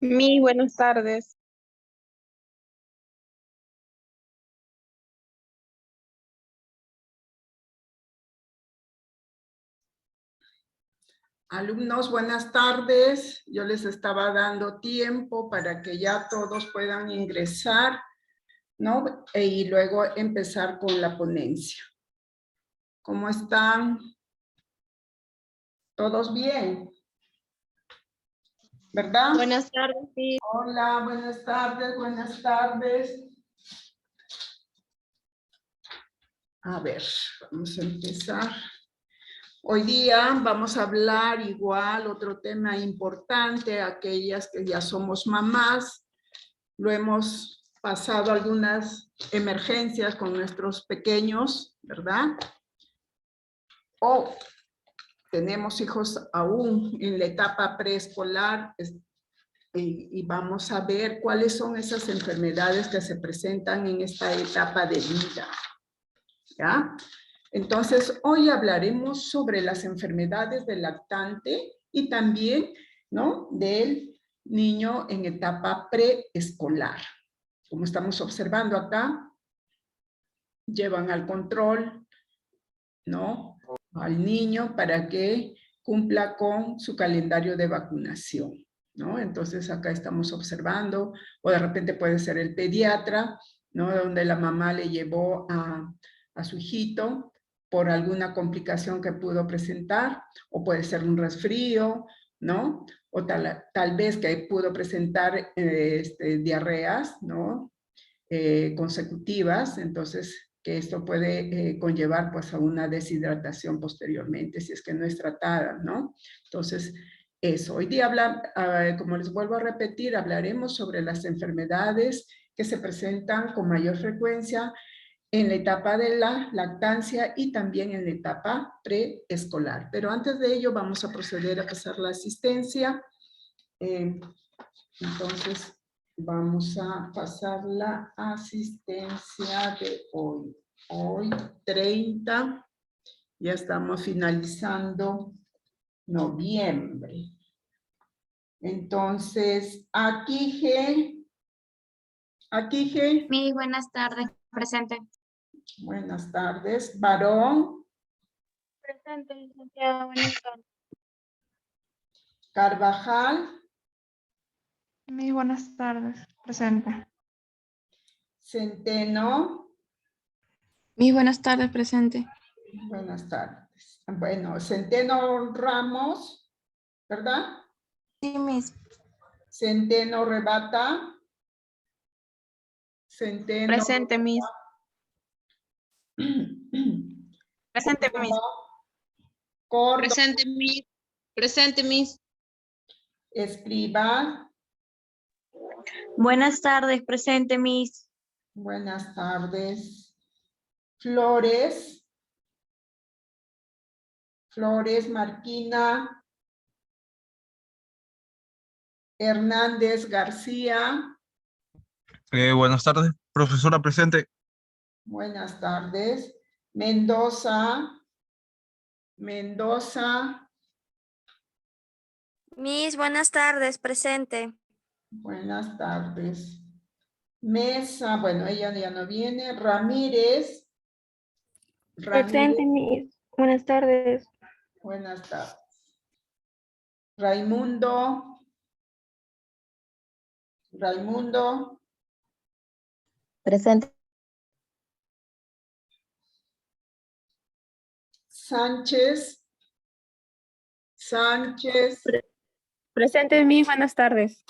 Buenas tardes. Alumnos, buenas tardes. Yo les estaba dando tiempo para que ya todos puedan ingresar, ¿no? Y luego empezar con la ponencia. ¿Cómo están? ¿Todos bien? ¿Verdad? Buenas tardes, sí. Hola, buenas tardes, buenas tardes. A ver, vamos a empezar. Hoy día vamos a hablar igual, otro tema importante, aquellas que ya somos mamás, lo hemos pasado algunas emergencias con nuestros pequeños, ¿verdad? O tenemos hijos aún en la etapa preescolar y vamos a ver cuáles son esas enfermedades que se presentan en esta etapa de vida, ¿ya? Entonces, hoy hablaremos sobre las enfermedades del lactante y también, ¿no?, del niño en etapa preescolar. Como estamos observando acá, llevan al control, ¿no?, al niño para que cumpla con su calendario de vacunación, ¿no? Entonces, acá estamos observando, o de repente puede ser el pediatra, ¿no?, donde la mamá le llevó a su hijito por alguna complicación que pudo presentar, o puede ser un resfrío, ¿no? O tal vez que pudo presentar diarreas, ¿no?, consecutivas, entonces que esto puede conllevar pues a una deshidratación posteriormente, si es que no es tratada, ¿no? Entonces, eso. Hoy día, como les vuelvo a repetir, hablaremos sobre las enfermedades que se presentan con mayor frecuencia en la etapa de la lactancia y también en la etapa preescolar. Pero antes de ello vamos a proceder a pasar la asistencia. Entonces, vamos a pasar la asistencia de hoy. Hoy 30, ya estamos finalizando noviembre. Entonces, aquí G. Buenas tardes, presente. Buenas tardes. Varón. Presente, licenciada, buenas tardes. Carvajal. Buenas tardes, presente. Centeno. Buenas tardes, presente. Buenas tardes. Bueno, Centeno Ramos, ¿verdad? Sí, Miss. Centeno Rebata. Centeno. Presente, Miss. Presente, Miss. Córdoba. Presente, Miss. Presente, Miss. Escriba. Buenas tardes, presente, Miss. Buenas tardes. Flores. Flores Marquina. Hernández García. Buenas tardes, profesora presente. Buenas tardes. Mendoza. Miss, buenas tardes, presente. Buenas tardes. Mesa, bueno, ella ya no viene. Ramírez. Presente, Miss. Buenas tardes. Buenas tardes. Raimundo. Presente. Sánchez. Presente, Miss. Buenas tardes.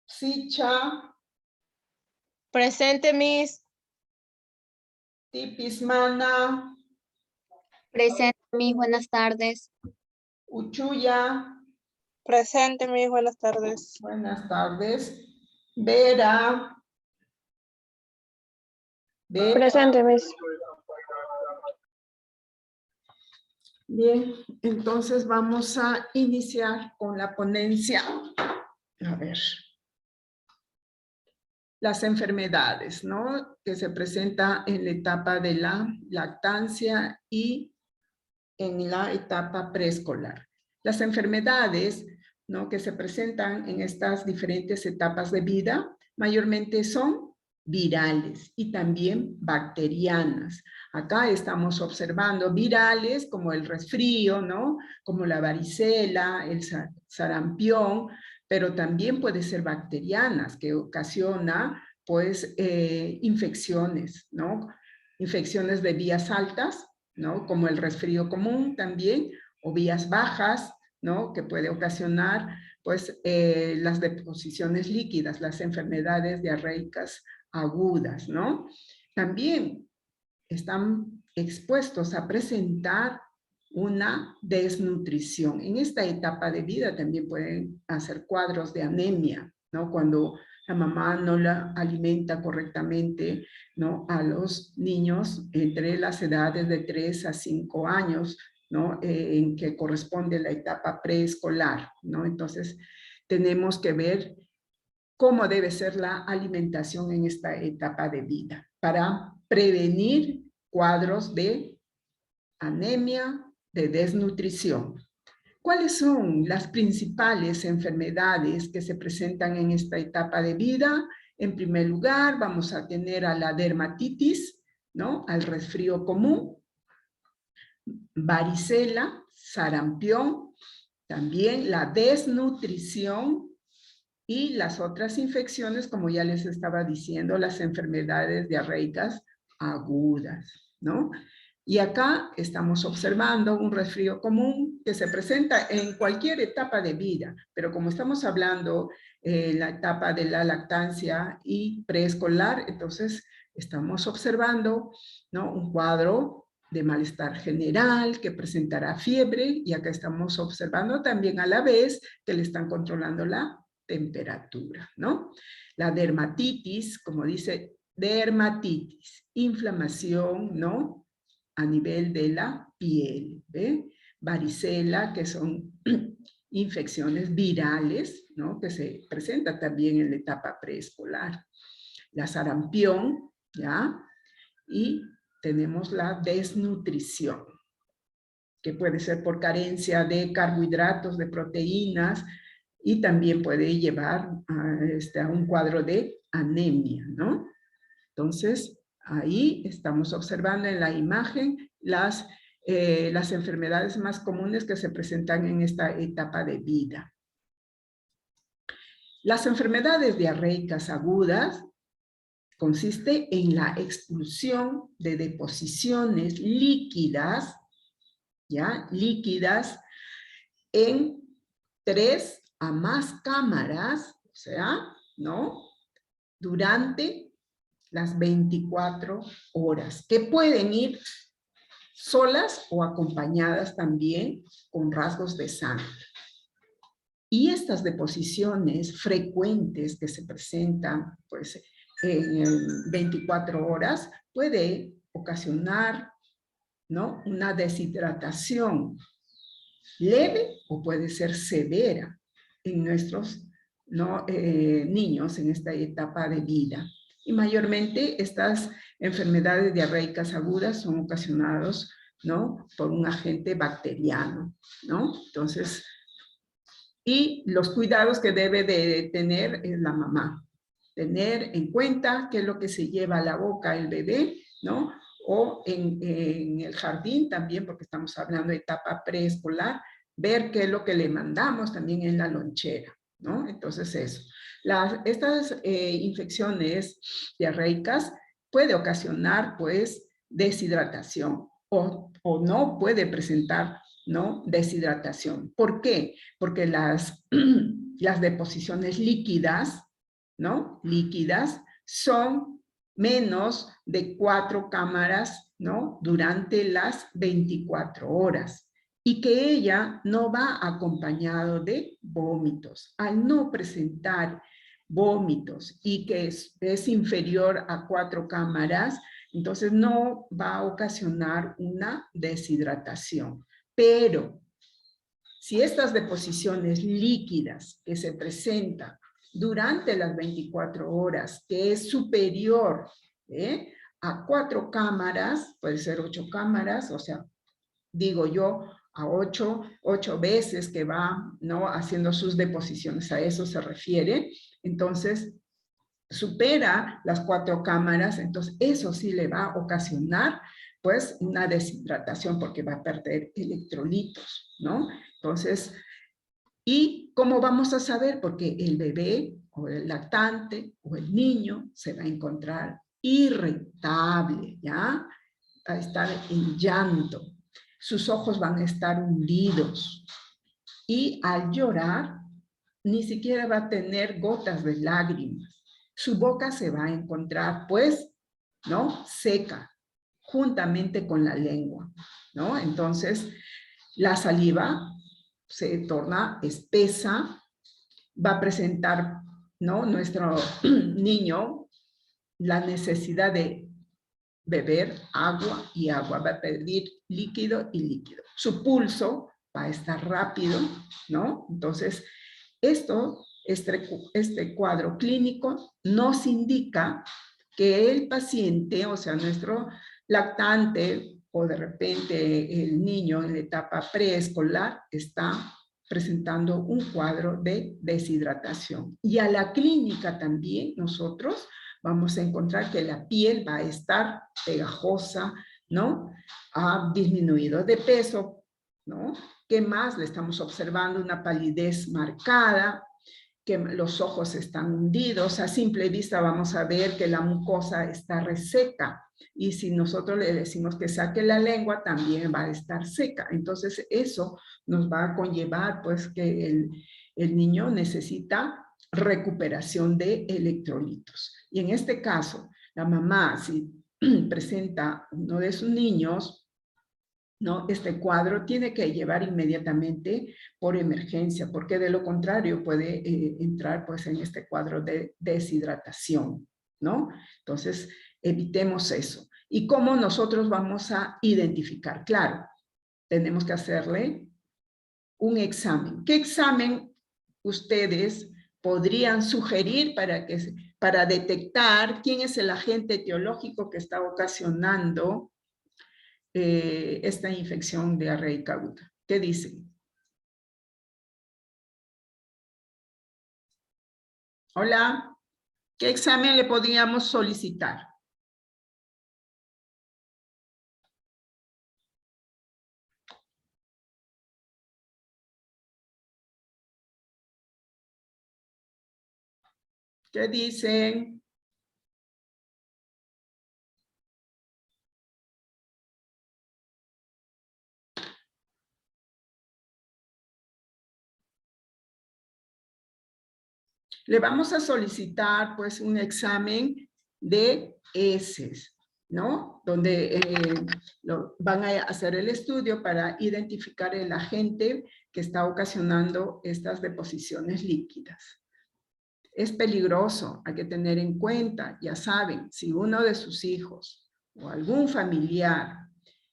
Sicha. Presente, Miss. Tipismana. Presente, Miss, buenas tardes. Uchuya. Presente, Miss. Buenas tardes. Buenas tardes. Vera. Presente, Miss. Bien, entonces vamos a iniciar con la ponencia. A ver. Las enfermedades, ¿no?, que se presenta en la etapa de la lactancia y en la etapa preescolar. Las enfermedades ¿no?, que se presentan en estas diferentes etapas de vida, mayormente son virales y también bacterianas. Acá estamos observando virales como el resfrío, ¿no?, como la varicela, el sarampión, pero también puede ser bacterianas, que ocasiona, pues, infecciones, ¿no? Infecciones de vías altas, ¿no?, como el resfrío común también, o vías bajas, ¿no?, que puede ocasionar, pues, las deposiciones líquidas, las enfermedades diarreicas agudas, ¿no? También están expuestos a presentar una desnutrición. En esta etapa de vida también pueden hacer cuadros de anemia, ¿no?, cuando la mamá no la alimenta correctamente, ¿no?, a los niños entre las edades de 3 a 5 años, ¿no?, en que corresponde la etapa preescolar, ¿no? Entonces, tenemos que ver cómo debe ser la alimentación en esta etapa de vida para prevenir cuadros de anemia, de desnutrición. ¿Cuáles son las principales enfermedades que se presentan en esta etapa de vida? En primer lugar, vamos a tener a la dermatitis, ¿no?, al resfrío común, varicela, sarampión, también la desnutrición y las otras infecciones, como ya les estaba diciendo, las enfermedades diarreicas agudas, ¿no? Y acá estamos observando un resfrío común que se presenta en cualquier etapa de vida, pero como estamos hablando en la etapa de la lactancia y preescolar, entonces estamos observando, ¿no?, un cuadro de malestar general que presentará fiebre, y acá estamos observando también a la vez que le están controlando la temperatura, ¿no? La dermatitis, como dice, dermatitis, inflamación, ¿no?, a nivel de la piel, ¿ve? Varicela, que son infecciones virales, ¿no?, que se presenta también en la etapa preescolar. La sarampión, ¿ya? Y tenemos la desnutrición, que puede ser por carencia de carbohidratos, de proteínas, y también puede llevar a un cuadro de anemia, ¿no? Entonces, ahí estamos observando en la imagen las enfermedades más comunes que se presentan en esta etapa de vida. Las enfermedades diarreicas agudas consiste en la expulsión de deposiciones líquidas, ¿ya?, líquidas en 3 a más cámaras, o sea, ¿no?, durante las 24 horas, que pueden ir solas o acompañadas también con rasgos de sangre. Y estas deposiciones frecuentes que se presentan, pues, en 24 horas, puede ocasionar, ¿no?, una deshidratación leve o puede ser severa en nuestros, ¿no?, niños en esta etapa de vida. Y mayormente estas enfermedades diarreicas agudas son ocasionadas, ¿no?, por un agente bacteriano, ¿no? Entonces, y los cuidados que debe de tener la mamá. Tener en cuenta qué es lo que se lleva a la boca el bebé, ¿no? O en el jardín también, porque estamos hablando de etapa preescolar, ver qué es lo que le mandamos también en la lonchera, ¿no? Entonces eso. Estas infecciones diarreicas puede ocasionar, pues, deshidratación o no puede presentar, ¿no?, deshidratación. ¿Por qué? Porque las deposiciones líquidas, ¿no?, líquidas son menos de 4 cámaras, ¿no?, durante las 24 horas. Y que ella no va acompañado de vómitos. Al no presentar vómitos y que es inferior a 4 cámaras, entonces no va a ocasionar una deshidratación. Pero si estas deposiciones líquidas que se presentan durante las 24 horas, que es superior a 4 cámaras, puede ser 8 cámaras, o sea, digo yo, a 8 veces que va, ¿no?, haciendo sus deposiciones, a eso se refiere. Entonces, supera las 4 cámaras, entonces eso sí le va a ocasionar pues una deshidratación porque va a perder electrolitos, ¿no? Entonces, ¿y cómo vamos a saber? Porque el bebé o el lactante o el niño se va a encontrar irritable, ¿ya? Va a estar en llanto, sus ojos van a estar hundidos y al llorar ni siquiera va a tener gotas de lágrimas. Su boca se va a encontrar, pues, ¿no?, seca, juntamente con la lengua, ¿no? Entonces, la saliva se torna espesa, va a presentar, ¿no?, nuestro niño la necesidad de beber agua y agua, va a pedir líquido y líquido. Su pulso va a estar rápido, ¿no? Entonces, este cuadro clínico nos indica que el paciente, o sea, nuestro lactante o de repente el niño en la etapa preescolar está presentando un cuadro de deshidratación. Y a la clínica también nosotros vamos a encontrar que la piel va a estar pegajosa, ¿no? Ha disminuido de peso, ¿no? ¿Qué más? Le estamos observando una palidez marcada, que los ojos están hundidos. A simple vista vamos a ver que la mucosa está reseca. Y si nosotros le decimos que saque la lengua, también va a estar seca. Entonces eso nos va a conllevar pues que el niño necesita recuperación de electrolitos. Y en este caso, la mamá, si presenta uno de sus niños, ¿no?, este cuadro tiene que llevar inmediatamente por emergencia, porque de lo contrario puede entrar pues en este cuadro de deshidratación, ¿no? Entonces, evitemos eso. ¿Y cómo nosotros vamos a identificar? Claro, tenemos que hacerle un examen. ¿Qué examen ustedes podrían sugerir para detectar quién es el agente etiológico que está ocasionando esta infección diarreica aguda? ¿Qué dicen? Hola, ¿qué examen le podríamos solicitar? ¿Qué dicen? Le vamos a solicitar pues un examen de heces, ¿no? Donde van a hacer el estudio para identificar el agente que está ocasionando estas deposiciones líquidas. Es peligroso, hay que tener en cuenta, ya saben, si uno de sus hijos o algún familiar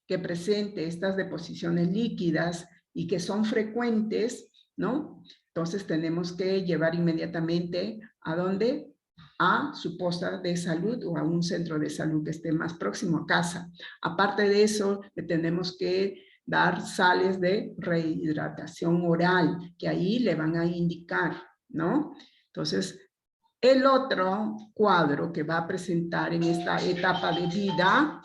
que presente estas deposiciones líquidas y que son frecuentes, ¿no? Entonces tenemos que llevar inmediatamente ¿a dónde? A su posta de salud o a un centro de salud que esté más próximo a casa. Aparte de eso, le tenemos que dar sales de rehidratación oral, que ahí le van a indicar, ¿no? Entonces, el otro cuadro que va a presentar en esta etapa de vida,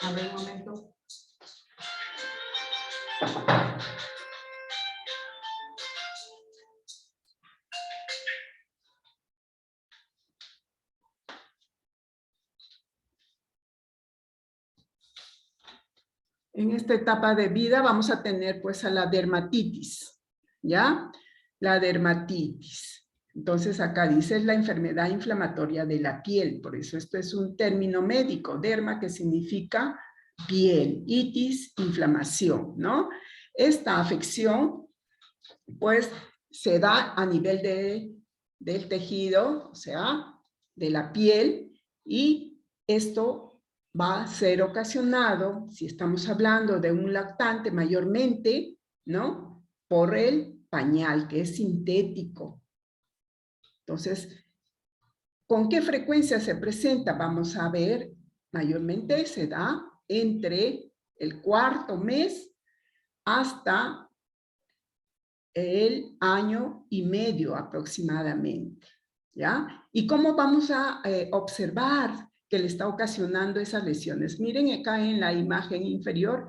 a ver un momento. En esta etapa de vida vamos a tener pues a la dermatitis, ¿ya? La dermatitis. Entonces acá dice es la enfermedad inflamatoria de la piel, por eso esto es un término médico, derma que significa piel, itis, inflamación, ¿no? Esta afección pues se da a nivel del tejido, o sea, de la piel, y esto va a ser ocasionado, si estamos hablando de un lactante mayormente, ¿no?, por el pañal, que es sintético. Entonces, ¿con qué frecuencia se presenta? Vamos a ver, mayormente se da entre el 4º mes hasta el 1 año y medio aproximadamente, ¿ya? ¿Y cómo vamos a observar que le está ocasionando esas lesiones? Miren acá en la imagen inferior,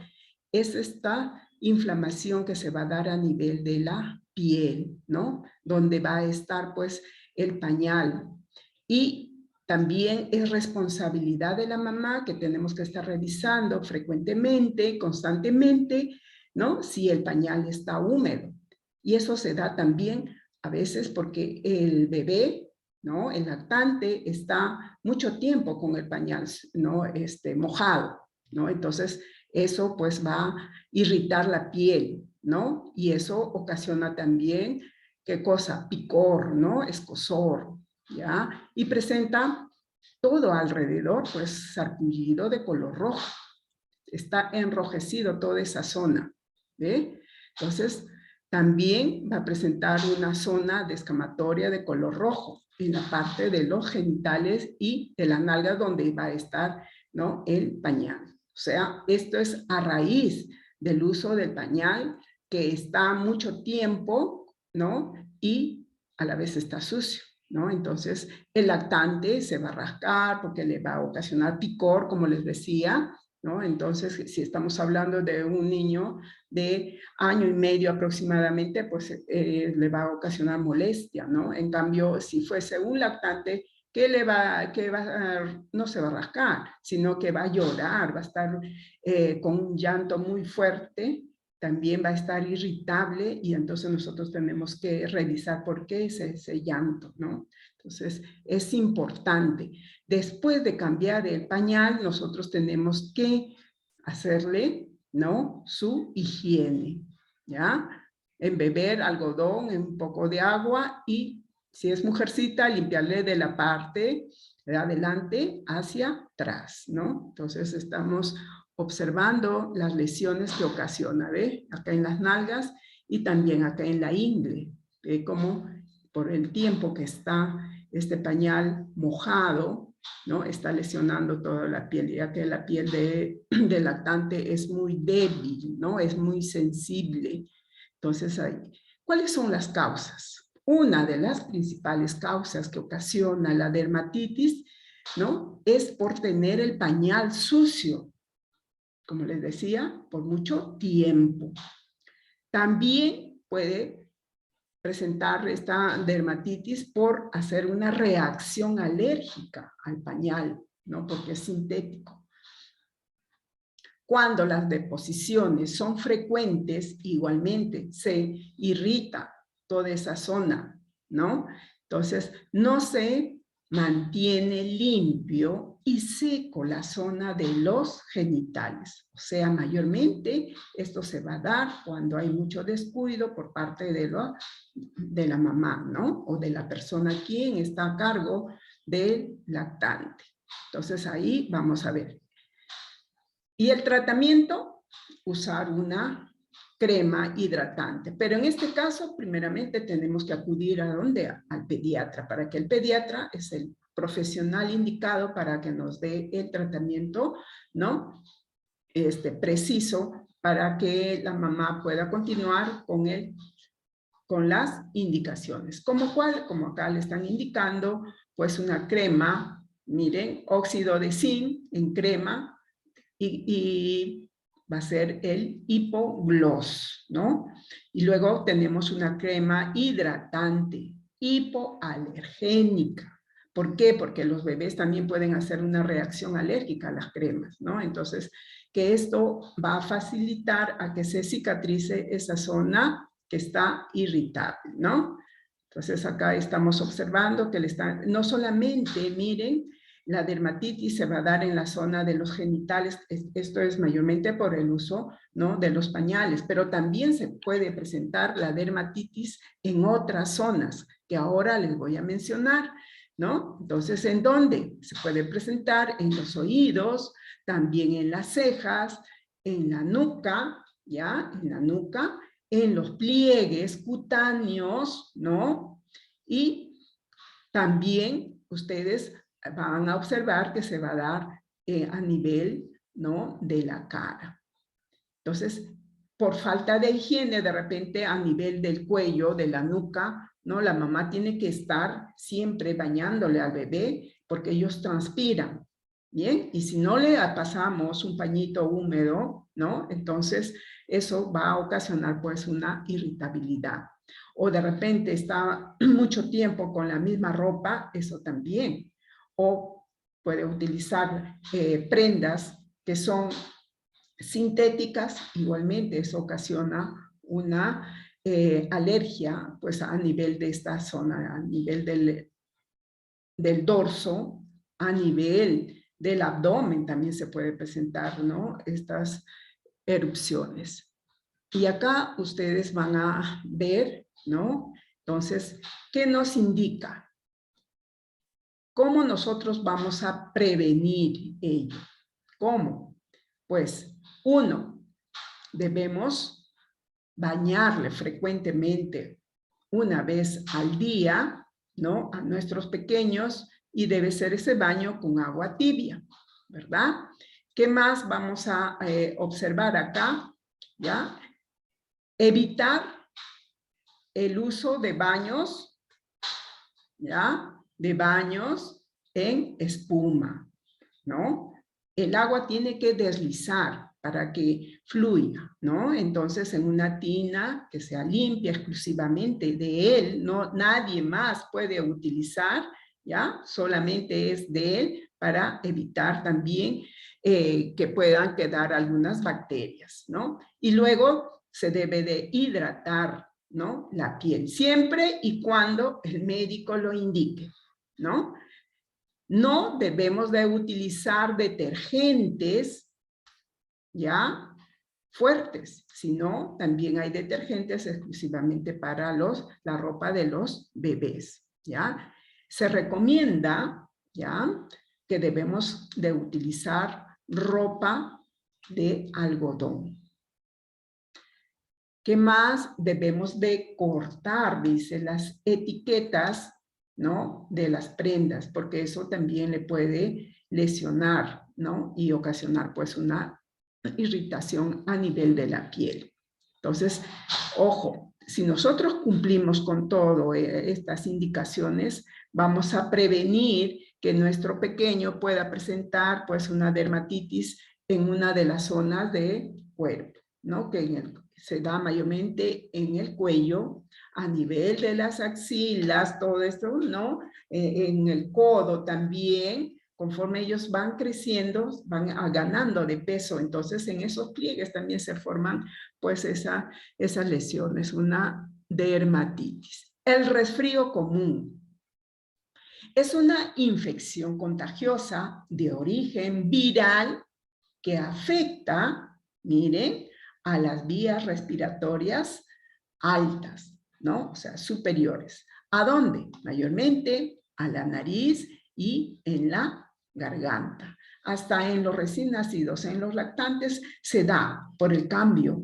es esta inflamación que se va a dar a nivel de la piel, ¿no? Donde va a estar pues el pañal. Y también es responsabilidad de la mamá que tenemos que estar revisando frecuentemente, constantemente, ¿no? Si el pañal está húmedo. Y eso se da también a veces porque el bebé, ¿no? El lactante está mucho tiempo con el pañal, ¿no? Mojado, ¿no? Entonces, eso pues va a irritar la piel, ¿no? Y eso ocasiona también, ¿qué cosa? Picor, ¿no? Escozor, ¿ya? Y presenta todo alrededor, pues, sarpullido de color rojo. Está enrojecido toda esa zona, ¿ve? Entonces, también va a presentar una zona descamatoria de color rojo en la parte de los genitales y de las nalgas donde va a estar, ¿no? El pañal. O sea, esto es a raíz del uso del pañal que está mucho tiempo, ¿no? Y a la vez está sucio, ¿no? Entonces, el lactante se va a rascar porque le va a ocasionar picor, como les decía, ¿no? Entonces, si estamos hablando de un niño de 1 año y medio aproximadamente, pues le va a ocasionar molestia, ¿no? En cambio, si fuese un lactante, no se va a rascar, sino que va a llorar, va a estar con un llanto muy fuerte, también va a estar irritable y entonces nosotros tenemos que revisar por qué es ese llanto, ¿no? Entonces, es importante. Después de cambiar el pañal, nosotros tenemos que hacerle, ¿no? Su higiene, ¿ya? Embeber algodón en un poco de agua y si es mujercita, limpiarle de la parte de adelante hacia atrás, ¿no? Entonces estamos observando las lesiones que ocasiona, ¿ve? Acá en las nalgas y también acá en la ingle, ¿ve? Como por el tiempo que está este pañal mojado, ¿no? Está lesionando toda la piel, ya que la piel del lactante es muy débil, ¿no? Es muy sensible. Entonces, ¿cuáles son las causas? Una de las principales causas que ocasiona la dermatitis, ¿no? Es por tener el pañal sucio, como les decía, por mucho tiempo. También puede presentar esta dermatitis por hacer una reacción alérgica al pañal, ¿no? Porque es sintético. Cuando las deposiciones son frecuentes, igualmente se irrita toda esa zona, ¿no? Entonces, no se mantiene limpio y seco la zona de los genitales. O sea, mayormente esto se va a dar cuando hay mucho descuido por parte de la mamá, ¿no? O de la persona quien está a cargo del lactante. Entonces, ahí vamos a ver. Y el tratamiento, usar una crema hidratante. Pero en este caso, primeramente tenemos que acudir ¿a dónde? Al pediatra, para que el pediatra es el profesional indicado para que nos dé el tratamiento, ¿no? Preciso para que la mamá pueda continuar con las indicaciones. ¿Como cuál? Como acá le están indicando, pues una crema, miren, óxido de zinc en crema, y va a ser el hipogloss, ¿no? Y luego tenemos una crema hidratante, hipoalergénica. ¿Por qué? Porque los bebés también pueden hacer una reacción alérgica a las cremas, ¿no? Entonces, que esto va a facilitar a que se cicatrice esa zona que está irritable, ¿no? Entonces, acá estamos observando que no solamente, miren, la dermatitis se va a dar en la zona de los genitales, esto es mayormente por el uso, ¿no? De los pañales, pero también se puede presentar la dermatitis en otras zonas que ahora les voy a mencionar, ¿no? Entonces, ¿en dónde? Se puede presentar en los oídos, también en las cejas, en la nuca, ¿ya? En la nuca, en los pliegues cutáneos, ¿no? Y también ustedes van a observar que se va a dar a nivel, ¿no? De la cara, Entonces, por falta de higiene, de repente a nivel del cuello, de la nuca, ¿no? La mamá tiene que estar siempre bañándole al bebé porque ellos transpiran, ¿bien? Y si no le pasamos un pañito húmedo, ¿no? Entonces, eso va a ocasionar pues una irritabilidad. O de repente está mucho tiempo con la misma ropa, eso también. O puede utilizar prendas que son sintéticas, igualmente eso ocasiona una alergia pues a nivel de esta zona, a nivel del dorso, a nivel del abdomen también se puede presentar, ¿no? Estas erupciones. Y acá ustedes van a ver, ¿no? Entonces, ¿qué nos indica? ¿Cómo nosotros vamos a prevenir ello? ¿Cómo? Pues, 1, debemos bañarle frecuentemente una vez al día, ¿no? A nuestros pequeños, y debe ser ese baño con agua tibia, ¿verdad? ¿Qué más vamos a observar acá? ¿Ya? Evitar el uso de baños, ¿ya? De baños en espuma, ¿no? El agua tiene que deslizar para que fluya, ¿no? Entonces, en una tina que sea limpia exclusivamente de él, no, nadie más puede utilizar, ¿ya? Solamente es de él para evitar también que puedan quedar algunas bacterias, ¿no? Y luego se debe de hidratar, ¿no? La piel, siempre y cuando el médico lo indique, ¿no? No debemos de utilizar detergentes, ¿ya? Fuertes, sino también hay detergentes exclusivamente para la ropa de los bebés, ¿ya? Se recomienda, ¿ya? Que debemos de utilizar ropa de algodón. ¿Qué más? Debemos de cortar, dice, las etiquetas, ¿no? De las prendas, porque eso también le puede lesionar, ¿no? Y ocasionar pues una irritación a nivel de la piel. Entonces, ojo, si nosotros cumplimos con todas estas indicaciones, vamos a prevenir que nuestro pequeño pueda presentar pues una dermatitis en una de las zonas del cuerpo, ¿no? Que se da mayormente en el cuello, a nivel de las axilas, todo esto, ¿no? En el codo también. Conforme ellos van creciendo, van ganando de peso, entonces en esos pliegues también se forman pues esas lesiones, una dermatitis. El resfrío común es una infección contagiosa de origen viral que afecta, miren, a las vías respiratorias altas, ¿no? O sea, superiores. ¿A dónde? Mayormente a la nariz y en la garganta. Hasta en los recién nacidos, en los lactantes, se da por el cambio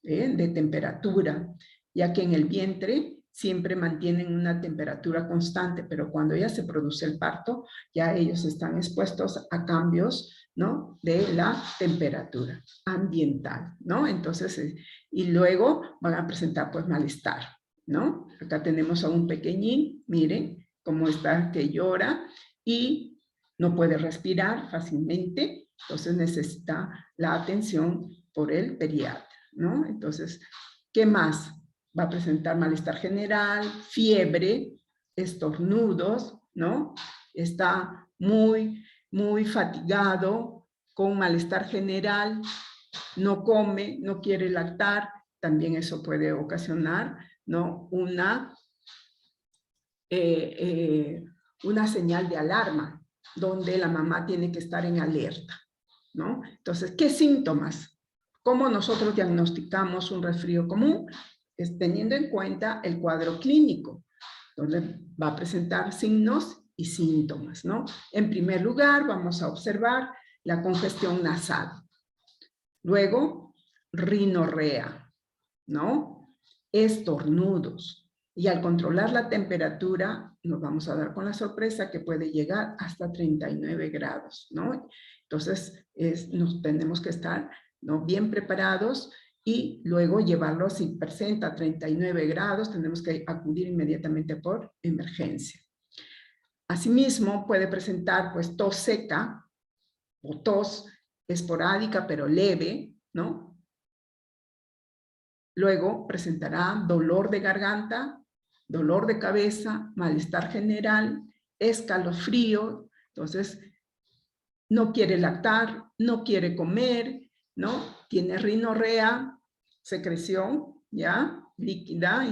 de temperatura, ya que en el vientre siempre mantienen una temperatura constante, pero cuando ya se produce el parto, ya ellos están expuestos a cambios, ¿no? De la temperatura ambiental, ¿no? Entonces, y luego van a presentar pues malestar, ¿no? Acá tenemos a un pequeñín, miren cómo está, que llora y no puede respirar fácilmente, entonces necesita la atención por el pediatra, ¿no? Entonces, ¿qué más? Va a presentar malestar general, fiebre, estornudos, ¿no? Está muy fatigado, con malestar general, no come, no quiere lactar, también eso puede ocasionar, ¿no? Una señal de alarma, donde la mamá tiene que estar en alerta, ¿no? Entonces, ¿qué síntomas? ¿Cómo nosotros diagnosticamos un resfrío común? Es teniendo en cuenta el cuadro clínico, donde va a presentar signos y síntomas, ¿no? En primer lugar, vamos a observar la congestión nasal. Luego, rinorrea, ¿no? Estornudos. Y al controlar la temperatura, nos vamos a dar con la sorpresa que puede llegar hasta 39 grados, ¿no? Entonces, nos tenemos que estar ¿no? Bien preparados, y luego llevarlo, si presenta 39 grados, tenemos que acudir inmediatamente por emergencia. Asimismo, puede presentar pues tos seca o tos esporádica pero leve, ¿no? Luego presentará dolor de garganta, dolor de cabeza, malestar general, escalofrío, entonces no quiere lactar, no quiere comer, ¿no? Tiene rinorrea, secreción, ¿ya? Líquida.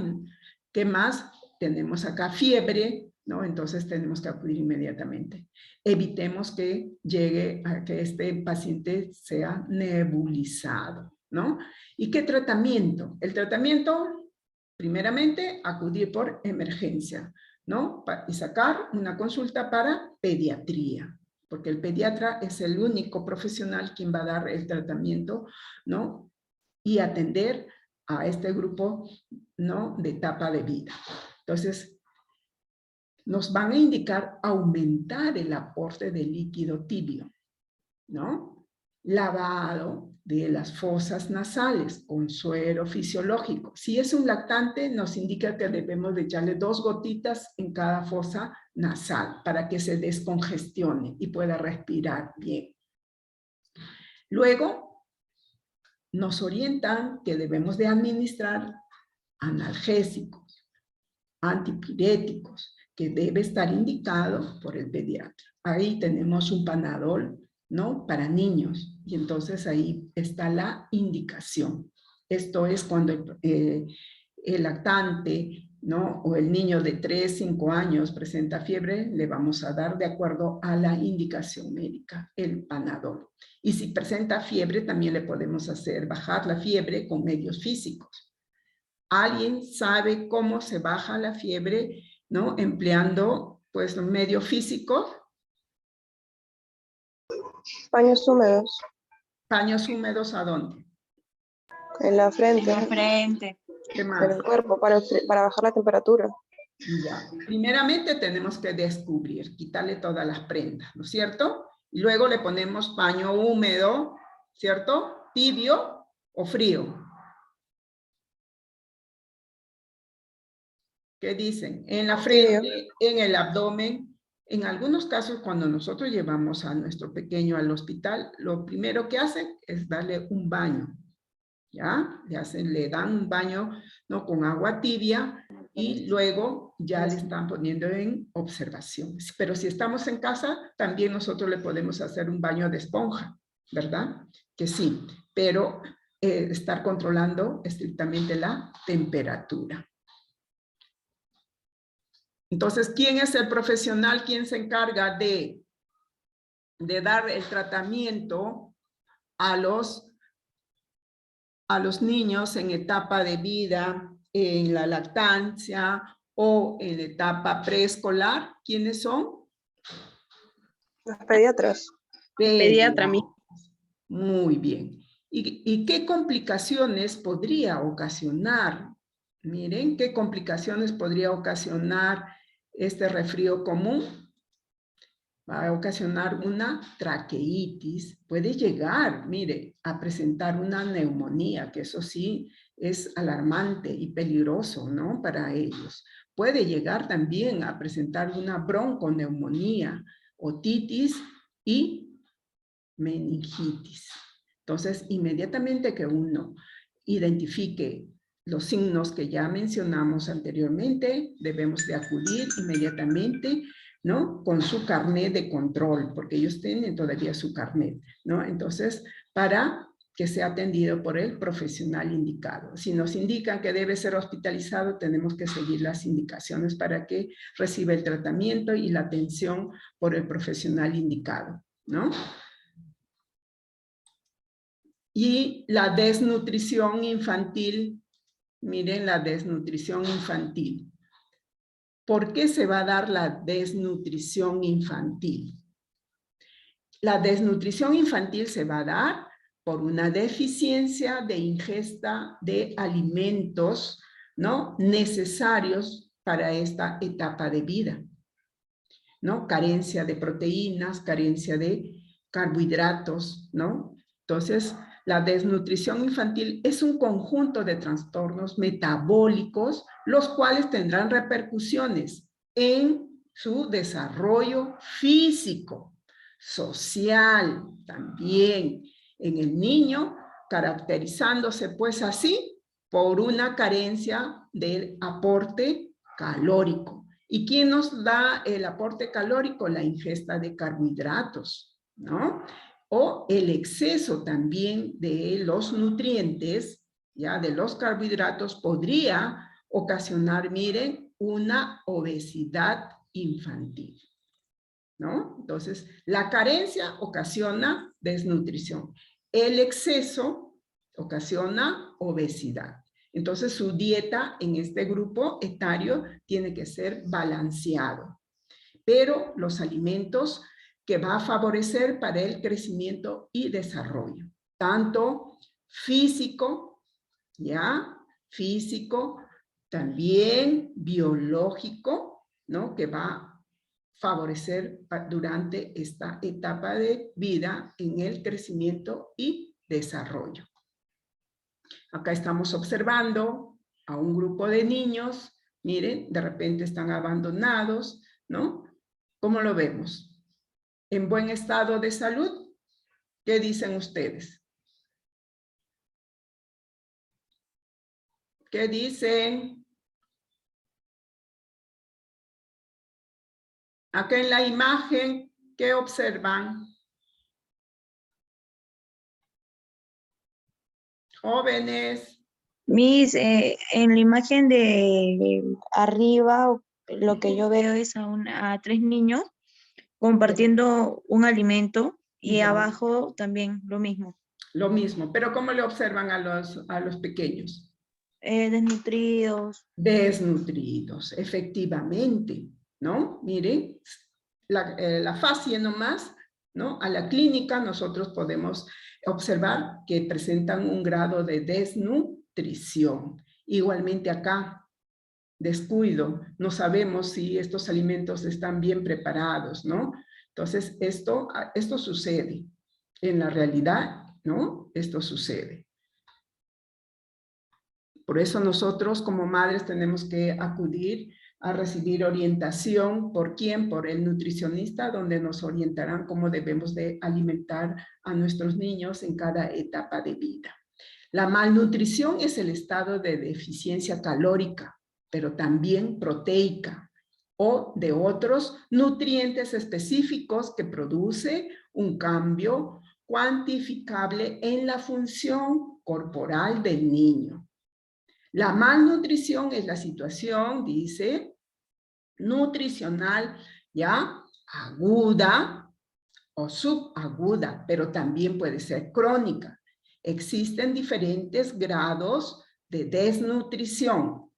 ¿Qué más? Tenemos acá fiebre, ¿no? Entonces tenemos que acudir inmediatamente. Evitemos que llegue a que este paciente sea nebulizado, ¿no? ¿Y qué tratamiento? El tratamiento, primeramente, acudir por emergencia, ¿no? Y sacar una consulta para pediatría, porque el pediatra es el único profesional quien va a dar el tratamiento, ¿no? Y atender a este grupo, ¿no? De etapa de vida. Entonces, nos van a indicar aumentar el aporte de líquido tibio, ¿no? Lavado de las fosas nasales con suero fisiológico. Si es un lactante, nos indica que debemos de echarle 2 gotitas en cada fosa nasal para que se descongestione y pueda respirar bien. Luego, nos orientan que debemos de administrar analgésicos, antipiréticos, que debe estar indicado por el pediatra. Ahí tenemos un Panadol, ¿no? Para niños, y entonces ahí está la indicación. Esto es cuando el lactante, ¿no? O el niño de 3, 5 años presenta fiebre, le vamos a dar de acuerdo a la indicación médica, el Panadol. Y si presenta fiebre, también le podemos hacer bajar la fiebre con medios físicos. ¿Alguien sabe cómo se baja la fiebre, ¿no? Empleando, pues, un medio físico. Paños húmedos. ¿Paños húmedos a dónde? En la frente. ¿Qué En más? el cuerpo para bajar la temperatura. Ya. Primeramente tenemos que descubrir, quitarle todas las prendas, ¿no es cierto? Y luego le ponemos paño húmedo, ¿cierto? Tibio o frío. ¿Qué dicen? En la frente, en el abdomen. En algunos casos, cuando nosotros llevamos a nuestro pequeño al hospital, lo primero que hacen es darle un baño, ¿ya? Le dan un baño, ¿no? Con agua tibia y luego ya le están poniendo en observación. Pero si estamos en casa, también nosotros le podemos hacer un baño de esponja, ¿verdad? Que sí, pero estar controlando estrictamente la temperatura. Entonces, ¿quién es el profesional? ¿Quién se encarga de dar el tratamiento a los niños en etapa de vida, en la lactancia o en la etapa preescolar? ¿Quiénes son? Los pediatras. Pediatra, Muy bien. ¿Y qué complicaciones podría ocasionar? Miren, ¿qué complicaciones podría ocasionar este resfrío común? Va a ocasionar una traqueitis, puede llegar, mire, a presentar una neumonía, que eso sí es alarmante y peligroso, ¿no? Para ellos. Puede llegar también a presentar una bronconeumonía, otitis y meningitis. Entonces, inmediatamente que uno identifique los signos que ya mencionamos anteriormente, debemos de acudir inmediatamente, ¿no? Con su carnet de control, porque ellos tienen todavía su carnet, ¿no? Entonces, para que sea atendido por el profesional indicado. Si nos indican que debe ser hospitalizado, tenemos que seguir las indicaciones para que reciba el tratamiento y la atención por el profesional indicado, ¿no? Y la desnutrición infantil, miren la desnutrición infantil. ¿Por qué se va a dar la desnutrición infantil? La desnutrición infantil se va a dar por una deficiencia de ingesta de alimentos, ¿no? Necesarios para esta etapa de vida, ¿no? Carencia de proteínas, carencia de carbohidratos, ¿no? Entonces, La desnutrición infantil es un conjunto de trastornos metabólicos, los cuales tendrán repercusiones en su desarrollo físico, social, también en el niño, caracterizándose pues así por una carencia del aporte calórico. ¿Y quién nos da el aporte calórico? La ingesta de carbohidratos, ¿no? O el exceso también de los nutrientes, ya de los carbohidratos, podría ocasionar, miren, una obesidad infantil, ¿no? Entonces, la carencia ocasiona desnutrición. El exceso ocasiona obesidad. Entonces, su dieta en este grupo etario tiene que ser balanceado. Pero los alimentos que va a favorecer para el crecimiento y desarrollo, tanto físico, ¿ya? Físico, también biológico, ¿no? Que va a favorecer durante esta etapa de vida en el crecimiento y desarrollo. Acá estamos observando a un grupo de niños, miren, de repente están abandonados, ¿no? ¿Cómo lo vemos? ¿En buen estado de salud? ¿Qué dicen ustedes? ¿Qué dicen? Acá en la imagen, ¿qué observan? Jóvenes. Miss, en la imagen de arriba, lo que yo veo es a 3 niños compartiendo un alimento y Ya. abajo también lo mismo. Lo mismo, pero ¿cómo le observan a los pequeños? Desnutridos. Desnutridos, efectivamente, ¿no? Miren, la fascia nomás, ¿no? A la clínica nosotros podemos observar que presentan un grado de desnutrición. Igualmente acá, descuido, no sabemos si estos alimentos están bien preparados, ¿no? Entonces, esto sucede. En la realidad, ¿no? Esto sucede. Por eso nosotros como madres tenemos que acudir a recibir orientación. ¿Por quién? Por el nutricionista, donde nos orientarán cómo debemos de alimentar a nuestros niños en cada etapa de vida. La malnutrición es el estado de deficiencia calórica, pero también proteica o de otros nutrientes específicos que produce un cambio cuantificable en la función corporal del niño. La malnutrición es la situación, dice, nutricional, ya, aguda o subaguda, pero también puede ser crónica. Existen diferentes grados de desnutrición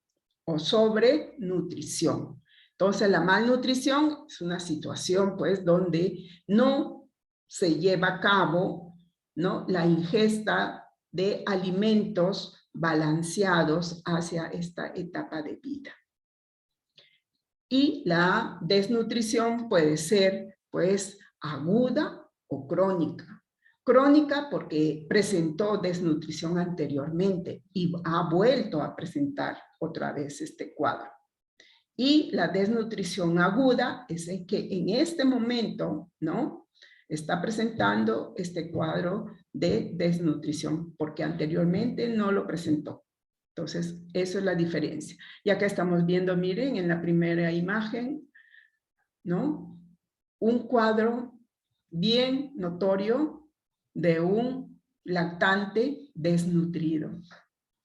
o sobrenutrición. Entonces, la malnutrición es una situación, pues, donde no se lleva a cabo, ¿no?, la ingesta de alimentos balanceados hacia esta etapa de vida. Y la desnutrición puede ser, pues, aguda o crónica. Crónica porque presentó desnutrición anteriormente y ha vuelto a presentar otra vez este cuadro. Y la desnutrición aguda es el que en este momento, ¿no?, está presentando este cuadro de desnutrición, porque anteriormente no lo presentó. Entonces, eso es la diferencia. Y acá estamos viendo, miren, en la primera imagen, ¿no?, un cuadro bien notorio de un lactante desnutrido.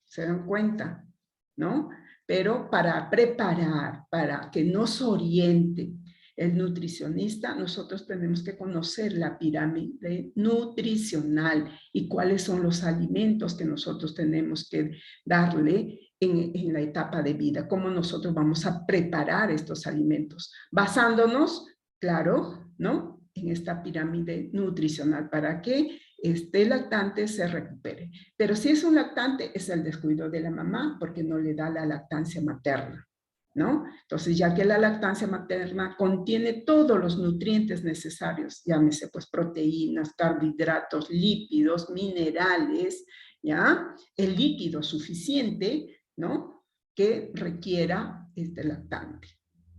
¿Se dan cuenta? ¿No? Pero para preparar, para que nos oriente el nutricionista, nosotros tenemos que conocer la pirámide nutricional y cuáles son los alimentos que nosotros tenemos que darle en la etapa de vida, cómo nosotros vamos a preparar estos alimentos, basándonos, claro, ¿no?, en esta pirámide nutricional para que este lactante se recupere. Pero si es un lactante, es el descuido de la mamá porque no le da la lactancia materna, ¿no? Entonces, ya que la lactancia materna contiene todos los nutrientes necesarios, llámese pues proteínas, carbohidratos, lípidos, minerales, ¿ya? El líquido suficiente, ¿no? Que requiera este lactante.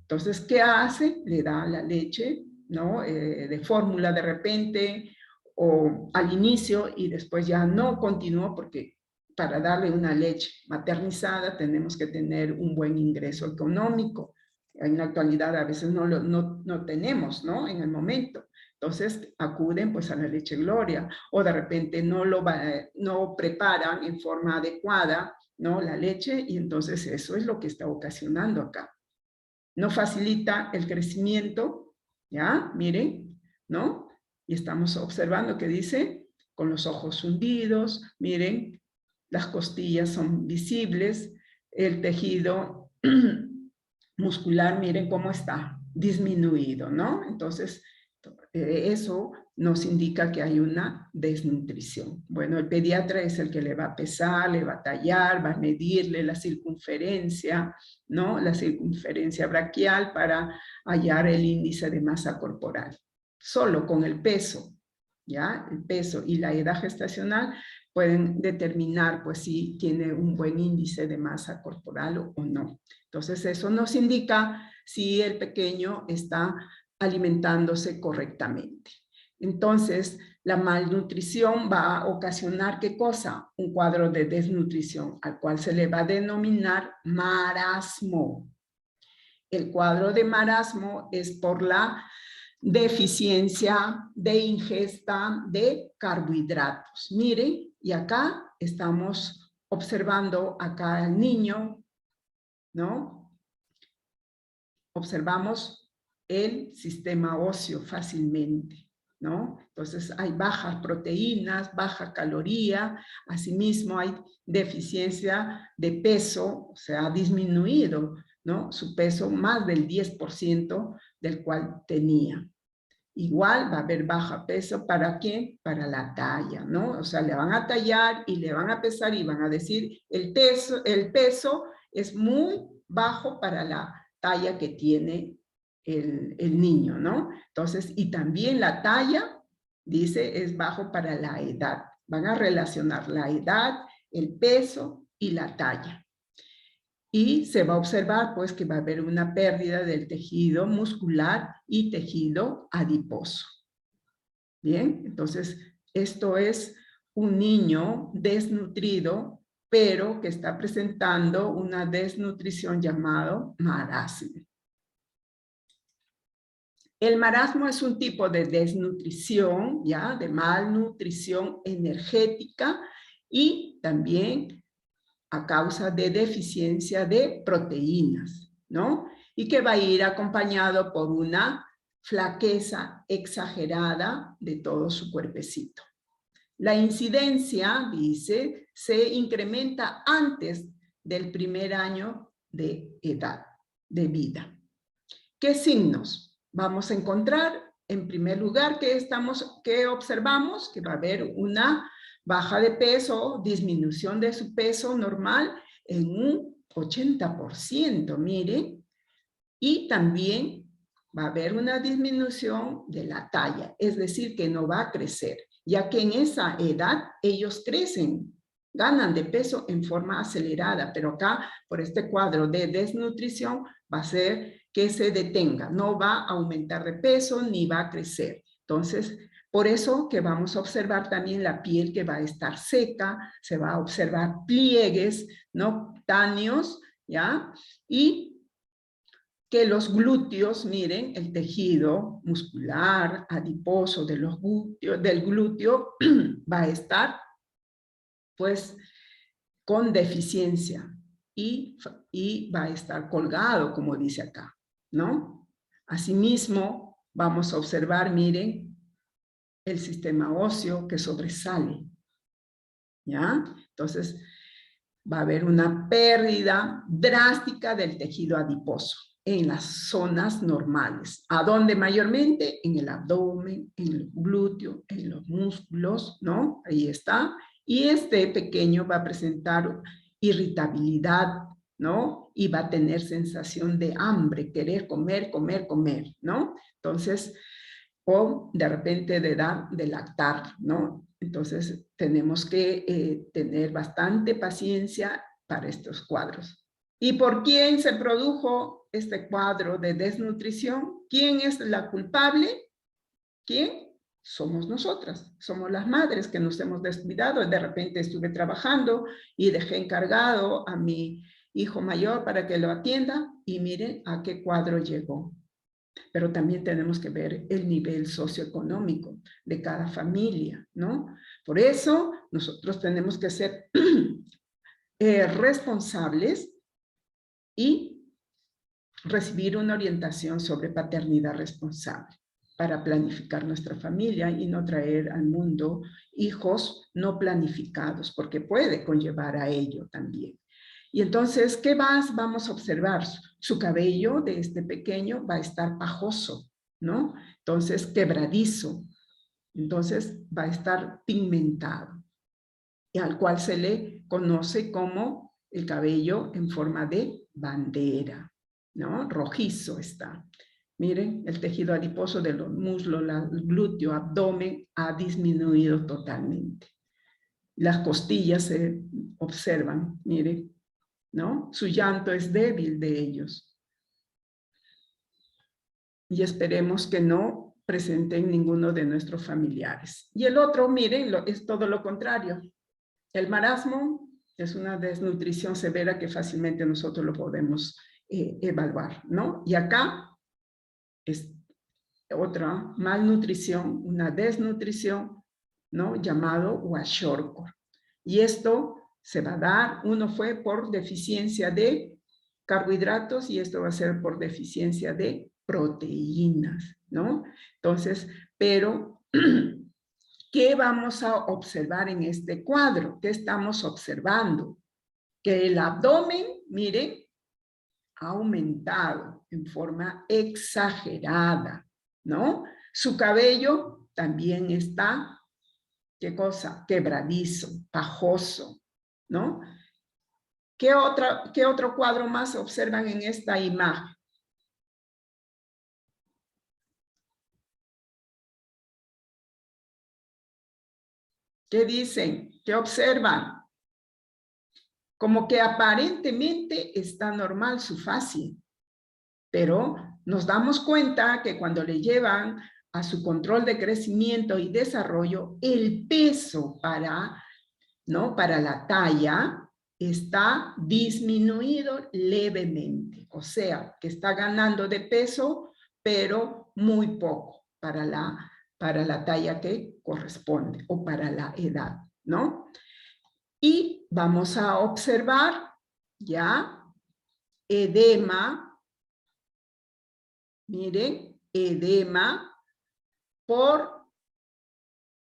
Entonces, ¿qué hace? Le da la leche, ¿no? De fórmula de repente, o al inicio, y después ya no continúa porque para darle una leche maternizada tenemos que tener un buen ingreso económico. En la actualidad a veces no tenemos, ¿no? En el momento. Entonces acuden pues a la leche Gloria, o de repente no preparan en forma adecuada, ¿no? La leche, y entonces eso es lo que está ocasionando acá. No facilita el crecimiento, ¿ya? Miren, ¿no? Y estamos observando que dice, con los ojos hundidos, miren, las costillas son visibles, el tejido muscular, miren cómo está disminuido, ¿no? Entonces, eso nos indica que hay una desnutrición. Bueno, el pediatra es el que le va a pesar, le va a tallar, va a medirle la circunferencia, ¿no? La circunferencia braquial para hallar el índice de masa corporal. Solo con el peso, ¿ya? El peso y la edad gestacional pueden determinar pues si tiene un buen índice de masa corporal o no. Entonces eso nos indica si el pequeño está alimentándose correctamente. Entonces, la malnutrición va a ocasionar, ¿qué cosa? Un cuadro de desnutrición, al cual se le va a denominar marasmo. El cuadro de marasmo es por la deficiencia de ingesta de carbohidratos. Miren, y acá estamos observando acá al niño, ¿no? Observamos el sistema óseo fácilmente, ¿no? Entonces hay bajas proteínas, baja caloría, asimismo hay deficiencia de peso, o sea, ha disminuido, ¿no? Su peso más del 10% del cual tenía. Igual va a haber baja peso, ¿para qué? Para la talla, ¿no? O sea, le van a tallar y le van a pesar y van a decir, el peso es muy bajo para la talla que tiene el niño, ¿no? Entonces, y también la talla, dice, es bajo para la edad. Van a relacionar la edad, el peso y la talla. Y se va a observar pues que va a haber una pérdida del tejido muscular y tejido adiposo. Bien, entonces esto es un niño desnutrido, pero que está presentando una desnutrición llamado marasmo. El marasmo es un tipo de desnutrición, ¿ya? De malnutrición energética y también a causa de deficiencia de proteínas, ¿no? Y que va a ir acompañado por una flaqueza exagerada de todo su cuerpecito. La incidencia, dice, se incrementa antes del primer año de edad, de vida. ¿Qué signos vamos a encontrar? En primer lugar, ¿qué observamos? Que va a haber una baja de peso, disminución de su peso normal en un 80%, miren. Y también va a haber una disminución de la talla, es decir, que no va a crecer, ya que en esa edad ellos crecen, ganan de peso en forma acelerada, pero acá, por este cuadro de desnutrición, va a ser que se detenga, no va a aumentar de peso ni va a crecer. Entonces, por eso que vamos a observar también la piel que va a estar seca, se va a observar pliegues, ¿no? Cutáneos, ¿ya? Y que los glúteos, miren, el tejido muscular, adiposo del glúteo va a estar, pues, con deficiencia y va a estar colgado, como dice acá, ¿no? Asimismo, vamos a observar, miren, el sistema óseo que sobresale, ¿ya? Entonces, va a haber una pérdida drástica del tejido adiposo en las zonas normales. ¿A dónde mayormente? En el abdomen, en el glúteo, en los músculos, ¿no? Ahí está. Y este pequeño va a presentar irritabilidad, ¿no? Y va a tener sensación de hambre, querer comer, comer, comer, ¿no? Entonces, o de repente de lactar, ¿no? Entonces, tenemos que tener bastante paciencia para estos cuadros. ¿Y por quién se produjo este cuadro de desnutrición? ¿Quién es la culpable? ¿Quién? Somos nosotras, somos las madres que nos hemos descuidado. De repente estuve trabajando y dejé encargado a mi hijo mayor para que lo atienda y miren a qué cuadro llegó. Pero también tenemos que ver el nivel socioeconómico de cada familia, ¿no? Por eso nosotros tenemos que ser responsables y recibir una orientación sobre paternidad responsable para planificar nuestra familia y no traer al mundo hijos no planificados, porque puede conllevar a ello también. Y entonces, ¿qué más vamos a observar? Su cabello de este pequeño va a estar pajoso, ¿no? Entonces, quebradizo. Entonces, va a estar pigmentado, y al cual se le conoce como el cabello en forma de bandera, ¿no? Rojizo está. Miren, el tejido adiposo de los muslos, el glúteo, abdomen ha disminuido totalmente. Las costillas se observan, miren, ¿no? Su llanto es débil de ellos. Y esperemos que no presenten ninguno de nuestros familiares. Y el otro, miren, es todo lo contrario. El marasmo es una desnutrición severa que fácilmente nosotros lo podemos evaluar, ¿no? Y acá es otra malnutrición, una desnutrición, ¿no? Llamado kwashiorkor. Y esto se va a dar, uno fue por deficiencia de carbohidratos y esto va a ser por deficiencia de proteínas, ¿no? Entonces, pero, ¿qué vamos a observar en este cuadro? ¿Qué estamos observando? Que el abdomen, miren, ha aumentado en forma exagerada, ¿no? Su cabello también está, ¿qué cosa? Quebradizo, pajoso, ¿no? ¿Qué otro cuadro más observan en esta imagen? ¿Qué dicen? ¿Qué observan? Como que aparentemente está normal su fascia, pero nos damos cuenta que cuando le llevan a su control de crecimiento y desarrollo, el peso para la talla está disminuido levemente, o sea, que está ganando de peso, pero muy poco para la talla que corresponde o para la edad, ¿no? Y vamos a observar ya edema, miren, edema por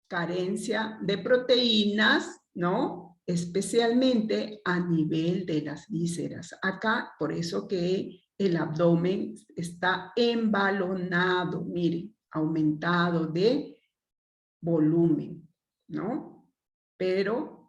carencia de proteínas, ¿no? Especialmente a nivel de las vísceras. Acá, por eso que el abdomen está embalonado, miren, aumentado de volumen, ¿no? Pero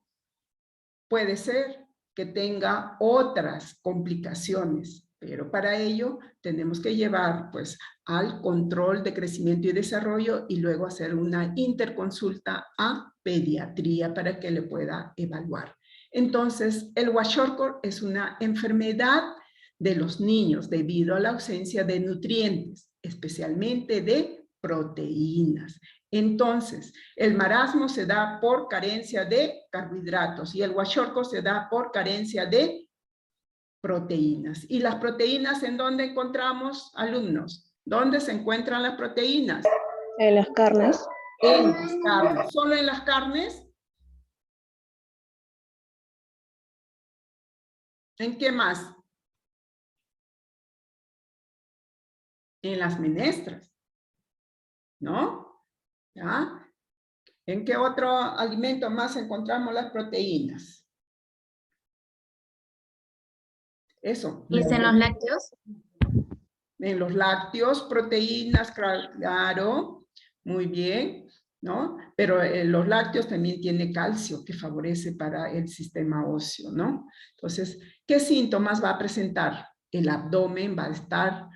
puede ser que tenga otras complicaciones, pero para ello tenemos que llevar pues al control de crecimiento y desarrollo y luego hacer una interconsulta a pediatría para que le pueda evaluar. Entonces, el kwashiorkor es una enfermedad de los niños debido a la ausencia de nutrientes, especialmente de proteínas. Entonces, el marasmo se da por carencia de carbohidratos y el kwashiorkor se da por carencia de proteínas. ¿Y las proteínas en dónde encontramos, alumnos? ¿Dónde se encuentran las proteínas? En las carnes. En las carnes. ¿Solo en las carnes? ¿En qué más? En las menestras, ¿no? ¿Ya? ¿En qué otro alimento más encontramos las proteínas? Eso. ¿Y en los lácteos? En los lácteos, proteínas, claro, muy bien. ¿no? Pero los lácteos también tienen calcio que favorece para el sistema óseo, ¿no? Entonces, ¿qué síntomas va a presentar? El abdomen va a estar,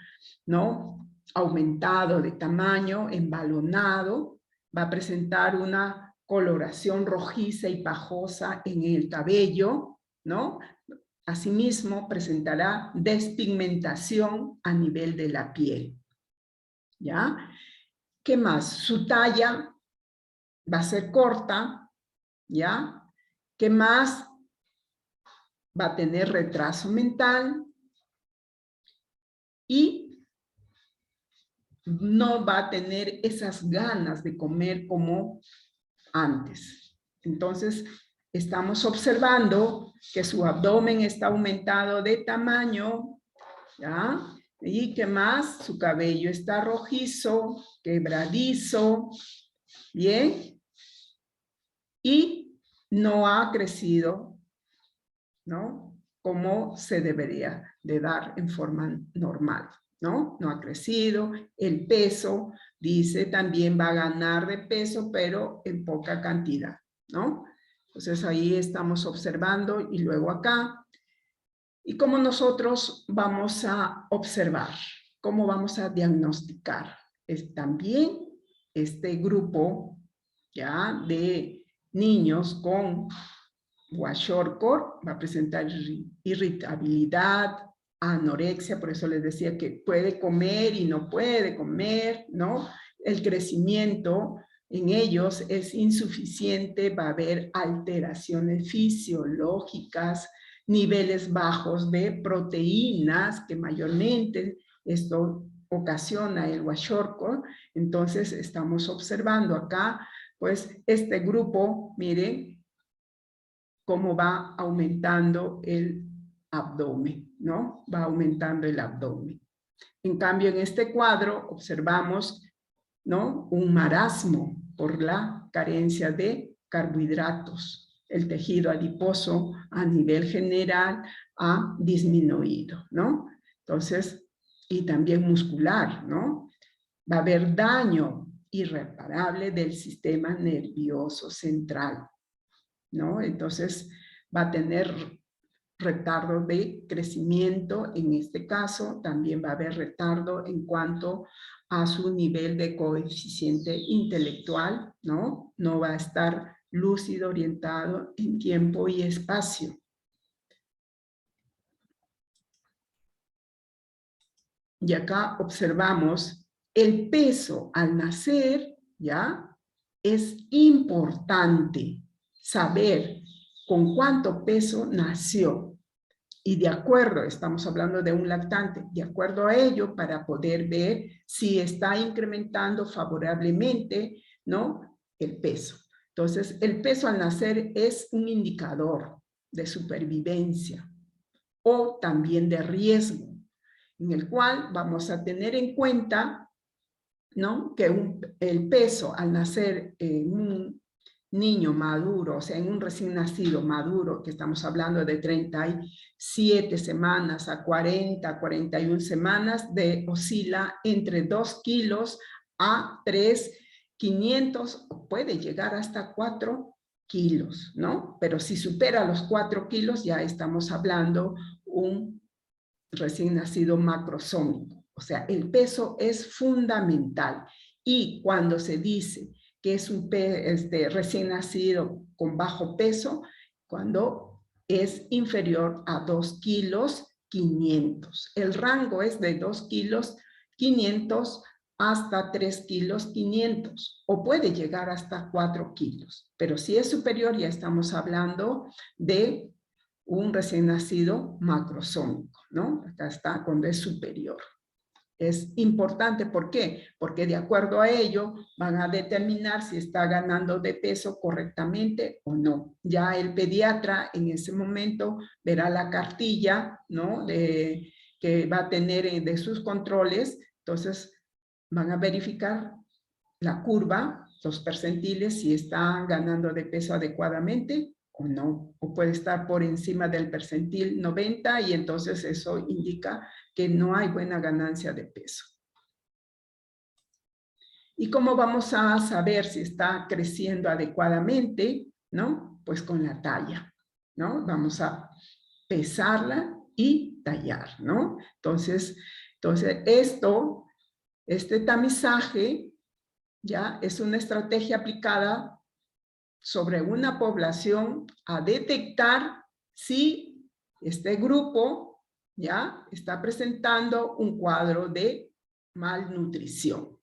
¿no? Aumentado de tamaño, embalonado, va a presentar una coloración rojiza y pajosa en el cabello, ¿no? Asimismo, presentará despigmentación a nivel de la piel, ¿ya? ¿Qué más? Su talla va a ser corta, ¿ya? ¿Qué más? Va a tener retraso mental y no va a tener esas ganas de comer como antes. Entonces, estamos observando que su abdomen está aumentado de tamaño, ¿ya? ¿Y qué más? Su cabello está rojizo, quebradizo, ¿bien? Y no ha crecido, ¿no? Como se debería de dar en forma normal, ¿no? No ha crecido, el peso, dice, también va a ganar de peso, pero en poca cantidad, ¿no? Entonces ahí estamos observando y luego acá. ¿Y cómo nosotros vamos a observar? ¿Cómo vamos a diagnosticar? Es también este grupo, ¿ya? De niños con kwashiorkor va a presentar irritabilidad, anorexia, por eso les decía que puede comer y no puede comer, ¿no? El crecimiento en ellos es insuficiente, va a haber alteraciones fisiológicas, niveles bajos de proteínas, que mayormente esto ocasiona el kwashiorkor. Entonces estamos observando acá, pues este grupo, miren, cómo va aumentando el abdomen, ¿no? Va aumentando el abdomen. En cambio, en este cuadro observamos, ¿no? Un marasmo por la carencia de carbohidratos. El tejido adiposo a nivel general ha disminuido, ¿no? Entonces, y también muscular, ¿no? Va a haber daño irreparable del sistema nervioso central, ¿no? Entonces va a tener retardo de crecimiento, en este caso también va a haber retardo en cuanto a su nivel de coeficiente intelectual, ¿no? No va a estar lúcido, orientado en tiempo y espacio. Y acá observamos el peso al nacer, ¿ya? Es importante saber con cuánto peso nació. Y de acuerdo, estamos hablando de un lactante, de acuerdo a ello, para poder ver si está incrementando favorablemente, ¿no? El peso. Entonces, el peso al nacer es un indicador de supervivencia o también de riesgo, en el cual vamos a tener en cuenta, ¿no? Que el peso al nacer en un niño maduro, o sea, en un recién nacido maduro, que estamos hablando de 37 semanas a 40, 41 semanas, oscila entre 2 kilos a 3,500, puede llegar hasta 4 kilos, ¿no? Pero si supera los 4 kilos, ya estamos hablando un recién nacido macrosómico. O sea, el peso es fundamental. Y cuando se dice que es un recién nacido con bajo peso, cuando es inferior a 2 kilos 500. El rango es de 2 kilos 500 hasta 3 kilos 500, o puede llegar hasta 4 kilos. Pero si es superior, ya estamos hablando de un recién nacido macrosómico, ¿no? Acá está cuando es superior. Es importante, ¿por qué? Porque de acuerdo a ello van a determinar si está ganando de peso correctamente o no. Ya el pediatra en ese momento verá la cartilla, ¿no? Que va a tener de sus controles, entonces van a verificar la curva, los percentiles, si está ganando de peso adecuadamente o no, o puede estar por encima del percentil 90 y entonces eso indica que no hay buena ganancia de peso. ¿Y cómo vamos a saber si está creciendo adecuadamente? ¿No? Pues con la talla, ¿no? Vamos a pesarla y tallar, ¿no? Entonces este tamizaje ya es una estrategia aplicada sobre una población a detectar si este grupo ya está presentando un cuadro de malnutrición.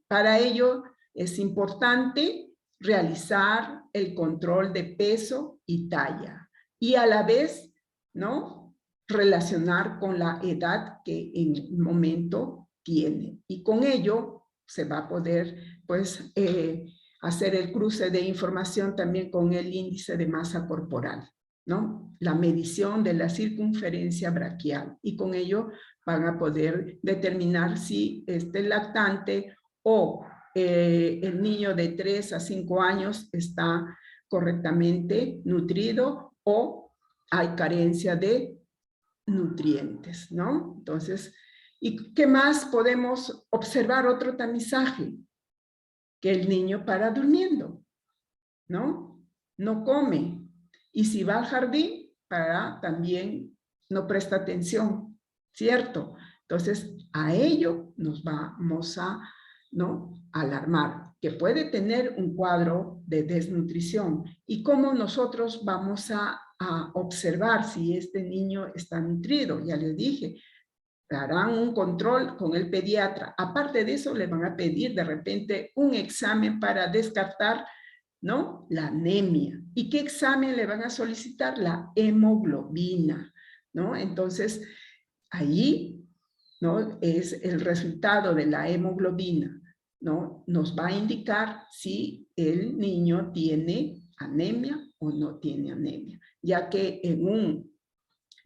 Para ello es importante realizar el control de peso y talla y a la vez, ¿no?, relacionar con la edad que en el momento tiene. Y con ello se va a poder, pues, hacer el cruce de información también con el índice de masa corporal, ¿no? La medición de la circunferencia braquial. Y con ello van a poder determinar si este lactante o el niño de 3 a 5 años está correctamente nutrido o hay carencia de nutrientes, ¿no? Entonces, ¿y qué más podemos observar? Otro tamizaje, que el niño para durmiendo, ¿no? No come. Y si va al jardín, también no presta atención, ¿cierto? Entonces, a ello nos vamos a, ¿no?, alarmar, que puede tener un cuadro de desnutrición. ¿Y cómo nosotros vamos a observar si este niño está nutrido? Ya les dije, harán un control con el pediatra. Aparte de eso, le van a pedir de repente un examen para descartar, ¿no?, la anemia. ¿Y qué examen le van a solicitar? La hemoglobina, ¿no? Entonces, ahí, ¿no?, es el resultado de la hemoglobina, ¿no? Nos va a indicar si el niño tiene anemia o no tiene anemia, ya que en un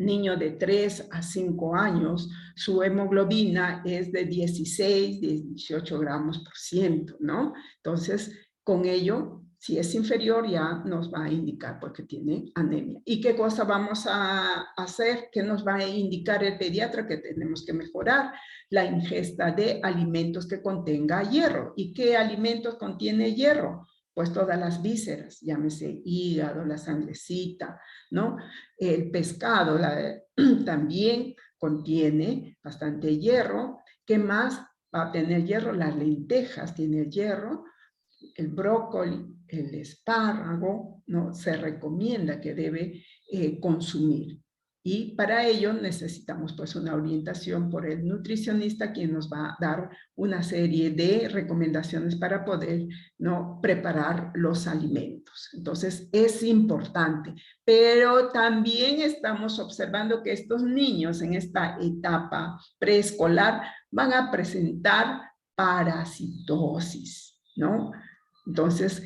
niño de 3 a 5 años, su hemoglobina es de 16, 18 gramos por ciento, ¿no? Entonces, con ello, si es inferior, ya nos va a indicar porque tiene anemia. ¿Y qué cosa vamos a hacer? ¿Qué nos va a indicar el pediatra? Que tenemos que mejorar la ingesta de alimentos que contenga hierro. ¿Y qué alimentos contiene hierro? Pues todas las vísceras, llámese hígado, la sangrecita, ¿no? El pescado también contiene bastante hierro. ¿Qué más va a tener hierro? Las lentejas tienen hierro, el brócoli, el espárrago, ¿no? Se recomienda que debe consumir. Y para ello necesitamos pues una orientación por el nutricionista, quien nos va a dar una serie de recomendaciones para poder, ¿no?, preparar los alimentos. Entonces es importante, pero también estamos observando que estos niños en esta etapa preescolar van a presentar parasitosis, ¿no? Entonces,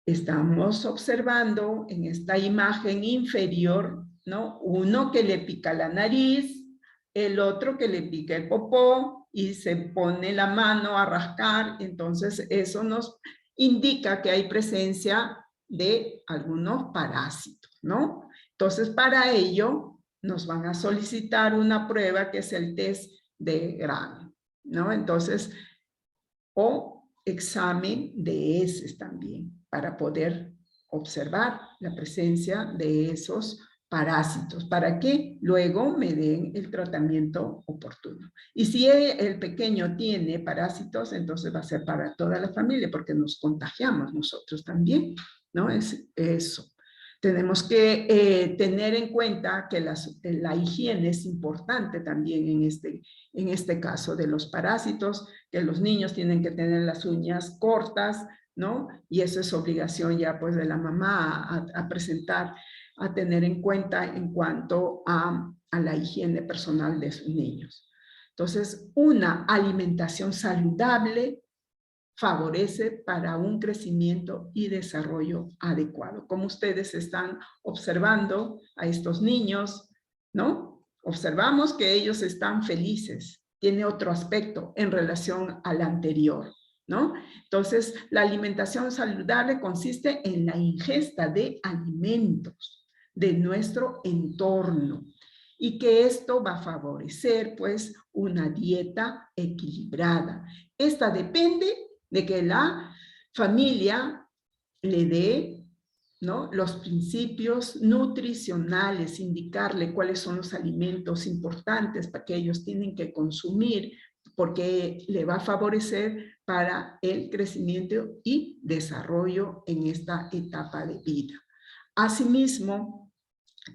estamos observando en esta imagen inferior, ¿no?, uno que le pica la nariz, el otro que le pica el popó y se pone la mano a rascar. Entonces, eso nos indica que hay presencia de algunos parásitos, ¿no? Entonces, para ello, nos van a solicitar una prueba que es el test de Gram, ¿no? Entonces, o examen de heces también, para poder observar la presencia de esos parásitos, para que luego me den el tratamiento oportuno. Y si el pequeño tiene parásitos, entonces va a ser para toda la familia, porque nos contagiamos nosotros también, ¿no? Es eso. Tenemos que tener en cuenta que la higiene es importante también en este caso de los parásitos, que los niños tienen que tener las uñas cortas, ¿no? Y eso es obligación ya pues de la mamá a presentar, a tener en cuenta en cuanto a la higiene personal de sus niños. Entonces, una alimentación saludable favorece para un crecimiento y desarrollo adecuado. Como ustedes están observando a estos niños, ¿no? Observamos que ellos están felices. Tiene otro aspecto en relación al anterior, ¿no? Entonces, la alimentación saludable consiste en la ingesta de alimentos de nuestro entorno. y que esto va a favorecer pues una dieta equilibrada. Esta depende de que la familia le dé, ¿no?, los principios nutricionales, indicarle cuáles son los alimentos importantes para que ellos tienen que consumir, porque le va a favorecer para el crecimiento y desarrollo en esta etapa de vida. Asimismo,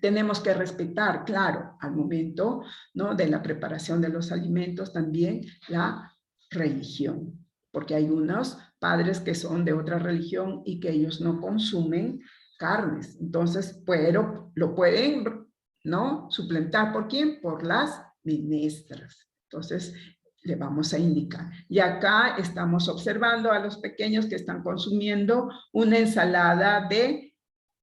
tenemos que respetar, claro, al momento, ¿no?, de la preparación de los alimentos también la religión, porque hay unos padres que son de otra religión y que ellos no consumen carnes. Entonces, pero lo pueden, ¿no?, suplentar. ¿Por quién? Por las menestras. Entonces, le vamos a indicar. Y acá estamos observando a los pequeños que están consumiendo una ensalada de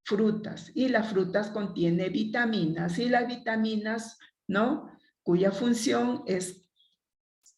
frutas. Y las frutas contienen vitaminas. Y las vitaminas, ¿no?, cuya función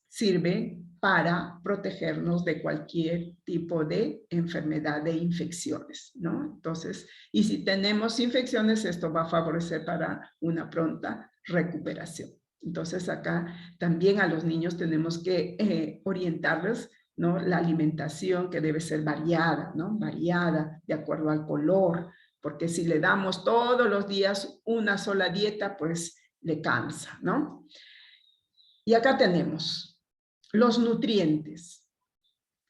sirve para protegernos de cualquier tipo de enfermedad de infecciones, ¿no? Entonces, y si tenemos infecciones, esto va a favorecer para una pronta recuperación. Entonces, acá también a los niños tenemos que orientarles, ¿no?, la alimentación que debe ser variada, ¿no? Variada de acuerdo al color, porque si le damos todos los días una sola dieta, pues le cansa, ¿no? Y acá tenemos los nutrientes.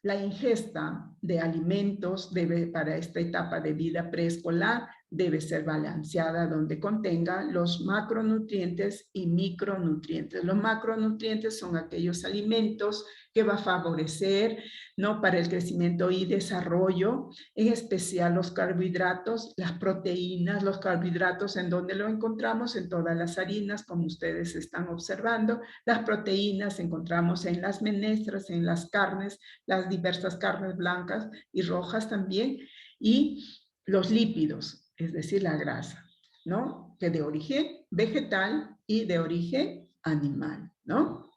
La ingesta de alimentos para esta etapa de vida preescolar debe ser balanceada, donde contenga los macronutrientes y micronutrientes. Los macronutrientes son aquellos alimentos que va a favorecer, ¿no?, para el crecimiento y desarrollo, en especial los carbohidratos, las proteínas, los carbohidratos, ¿en dónde lo encontramos? En todas las harinas, como ustedes están observando. Las proteínas encontramos en las menestras, en las carnes, las diversas carnes blancas y rojas también, y los lípidos, es decir, la grasa, ¿no?, que de origen vegetal y de origen animal, ¿no?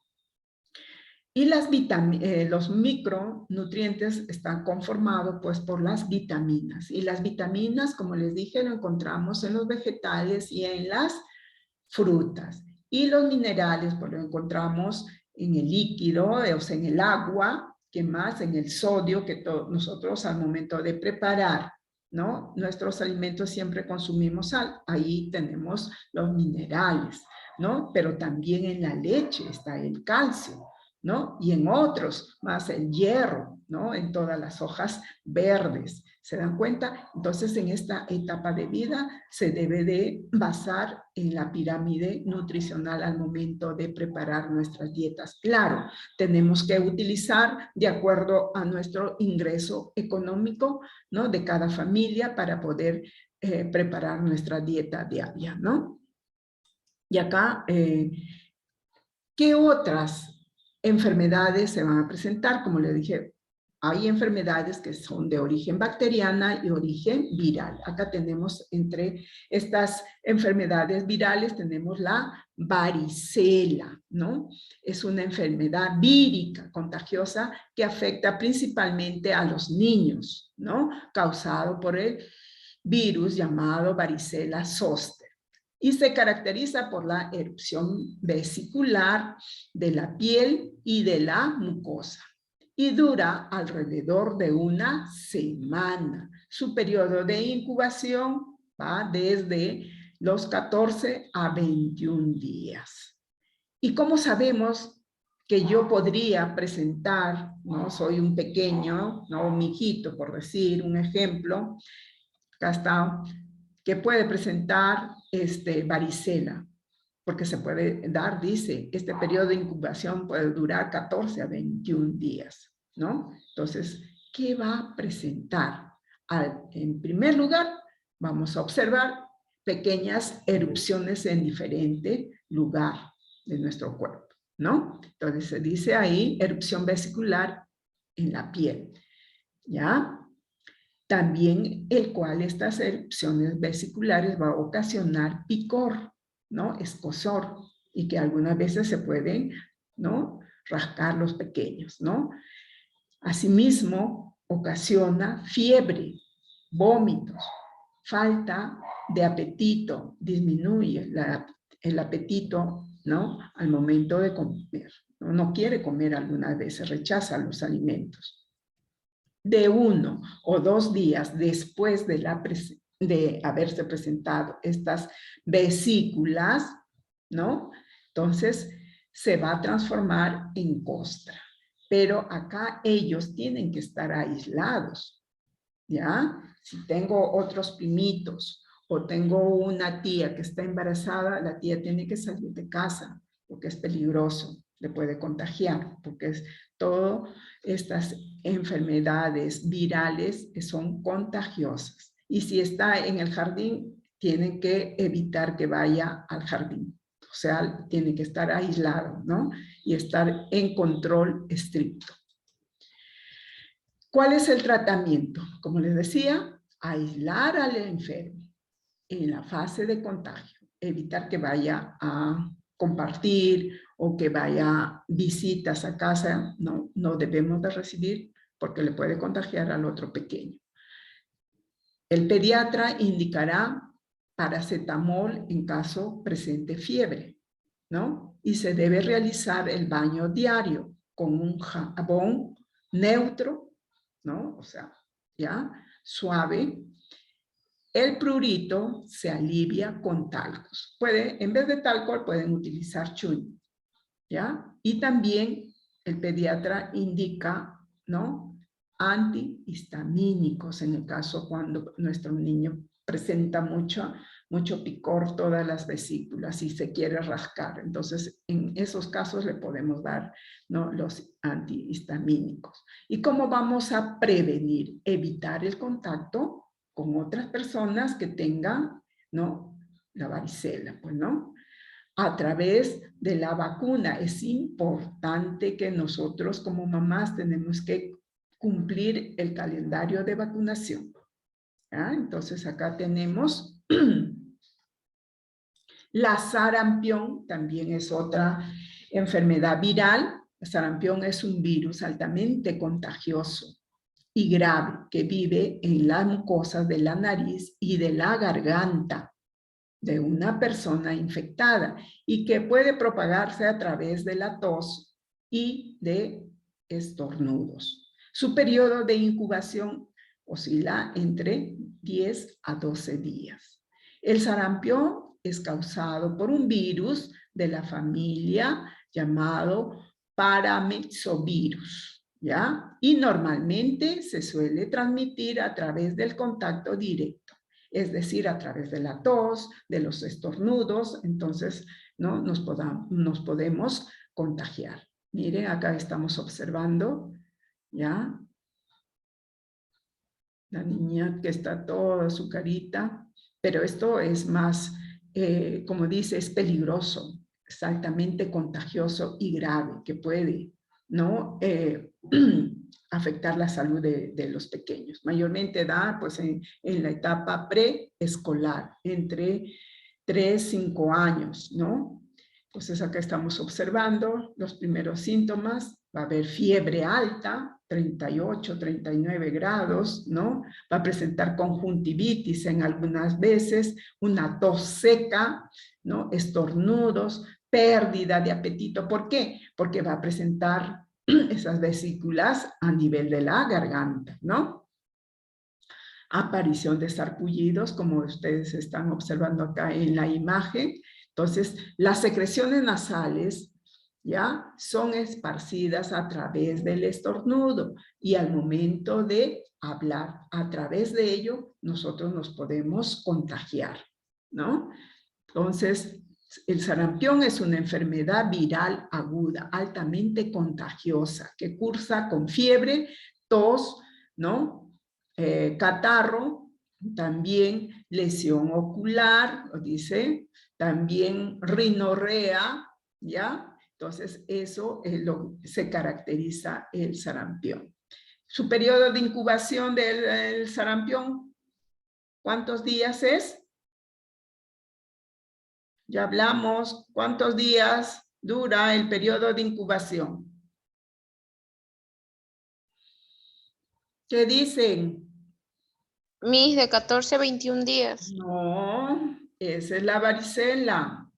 Y los micronutrientes están conformados pues por las vitaminas. Y las vitaminas, como les dije, lo encontramos en los vegetales y en las frutas. Y los minerales pues lo encontramos en el líquido, o sea, en el agua, ¿qué más? En el sodio, que nosotros al momento de preparar, ¿no?, nuestros alimentos siempre consumimos sal. Ahí tenemos los minerales, ¿no? Pero también en la leche está el calcio, ¿no? Y en otros, más el hierro, ¿no?, en todas las hojas verdes. ¿Se dan cuenta? Entonces, en esta etapa de vida se debe de basar en la pirámide nutricional al momento de preparar nuestras dietas. Claro, tenemos que utilizar de acuerdo a nuestro ingreso económico, ¿no?, de cada familia para poder preparar nuestra dieta diaria, ¿no? Y acá, ¿qué otras enfermedades se van a presentar? Como le dije, hay enfermedades que son de origen bacteriana y origen viral. Acá tenemos entre estas enfermedades virales, tenemos la varicela, ¿no? Es una enfermedad vírica, contagiosa, que afecta principalmente a los niños, ¿no? Causado por el virus llamado varicela zoster. Y se caracteriza por la erupción vesicular de la piel y de la mucosa. Y dura alrededor de una semana. Su periodo de incubación va desde los 14 a 21 días. ¿Y cómo sabemos que yo podría presentar, ¿no? Soy un pequeño, ¿no?, un hijito, por decir un ejemplo. Acá está, que puede presentar varicela, porque se puede dar, dice, este periodo de incubación puede durar 14 a 21 días, ¿no? Entonces, ¿qué va a presentar? En primer lugar, vamos a observar pequeñas erupciones en diferente lugar de nuestro cuerpo, ¿no? Entonces, se dice ahí erupción vesicular en la piel, ¿ya? También el cual estas erupciones vesiculares va a ocasionar picor, ¿no? Escozor, y que algunas veces se pueden, ¿no?, rascar los pequeños, ¿no? Asimismo, ocasiona fiebre, vómitos, falta de apetito, disminuye el apetito, ¿no? Al momento de comer. No quiere comer algunas veces, rechaza los alimentos. De 1 o 2 días después de haberse presentado estas vesículas, ¿no? Entonces se va a transformar en costra. Pero acá ellos tienen que estar aislados, ¿ya? Si tengo otros primitos o tengo una tía que está embarazada, la tía tiene que salir de casa porque es peligroso, le puede contagiar, porque todas estas enfermedades virales que son contagiosas. Y si está en el jardín, tienen que evitar que vaya al jardín. O sea, tiene que estar aislado, ¿no? Y estar en control estricto. ¿Cuál es el tratamiento? Como les decía, aislar al enfermo en la fase de contagio, evitar que vaya a compartir o que vaya visitas a casa, no debemos de recibir porque le puede contagiar al otro pequeño. El pediatra indicará paracetamol en caso presente fiebre, ¿no? Y se debe realizar el baño diario con un jabón neutro, ¿no? O sea, ya, suave. El prurito se alivia con talcos. En vez de talco, pueden utilizar chuño, ¿ya? Y también el pediatra indica, ¿no? Antihistamínicos en el caso cuando nuestro niño presenta mucho picor todas las vesículas y se quiere rascar. Entonces, en esos casos le podemos dar, ¿no? Los antihistamínicos. ¿Y cómo vamos a prevenir? Evitar el contacto con otras personas que tengan, ¿no? La varicela, pues, ¿no? A través de la vacuna. Es importante que nosotros como mamás tenemos que cumplir el calendario de vacunación. ¿Ya? Entonces acá tenemos la sarampión, también es otra enfermedad viral. El sarampión es un virus altamente contagioso y grave que vive en las mucosas de la nariz y de la garganta de una persona infectada y que puede propagarse a través de la tos y de estornudos. Su periodo de incubación oscila entre 10 a 12 días. El sarampión es causado por un virus de la familia llamado paramexovirus, ¿ya? Y normalmente se suele transmitir a través del contacto directo, es decir, a través de la tos, de los estornudos, entonces, ¿no? nos podemos contagiar. Miren, acá estamos observando, ¿ya? La niña que está toda su carita, pero esto es más, como dice, es peligroso, es altamente contagioso y grave, que puede, ¿no? Afectar la salud de los pequeños. Mayormente da pues en la etapa preescolar, entre 3 y 5 años, ¿no? Entonces acá estamos observando los primeros síntomas. Va a haber fiebre alta, 38, 39 grados, ¿no? Va a presentar conjuntivitis en algunas veces, una tos seca, ¿no? Estornudos, pérdida de apetito. ¿Por qué? Porque va a presentar esas vesículas a nivel de la garganta, ¿no? Aparición de sarpullidos, como ustedes están observando acá en la imagen. Entonces, las secreciones nasales, ¿ya? Son esparcidas a través del estornudo y al momento de hablar, a través de ello, nosotros nos podemos contagiar, ¿no? Entonces, el sarampión es una enfermedad viral aguda, altamente contagiosa, que cursa con fiebre, tos, ¿no? Catarro, también lesión ocular, dice, también rinorrea, ¿ya? Entonces, eso es se caracteriza el sarampión. Su periodo de incubación del sarampión, ¿cuántos días es? Ya hablamos, ¿cuántos días dura el periodo de incubación? ¿Qué dicen? Miss, de 14 a 21 días. No, esa es la varicela.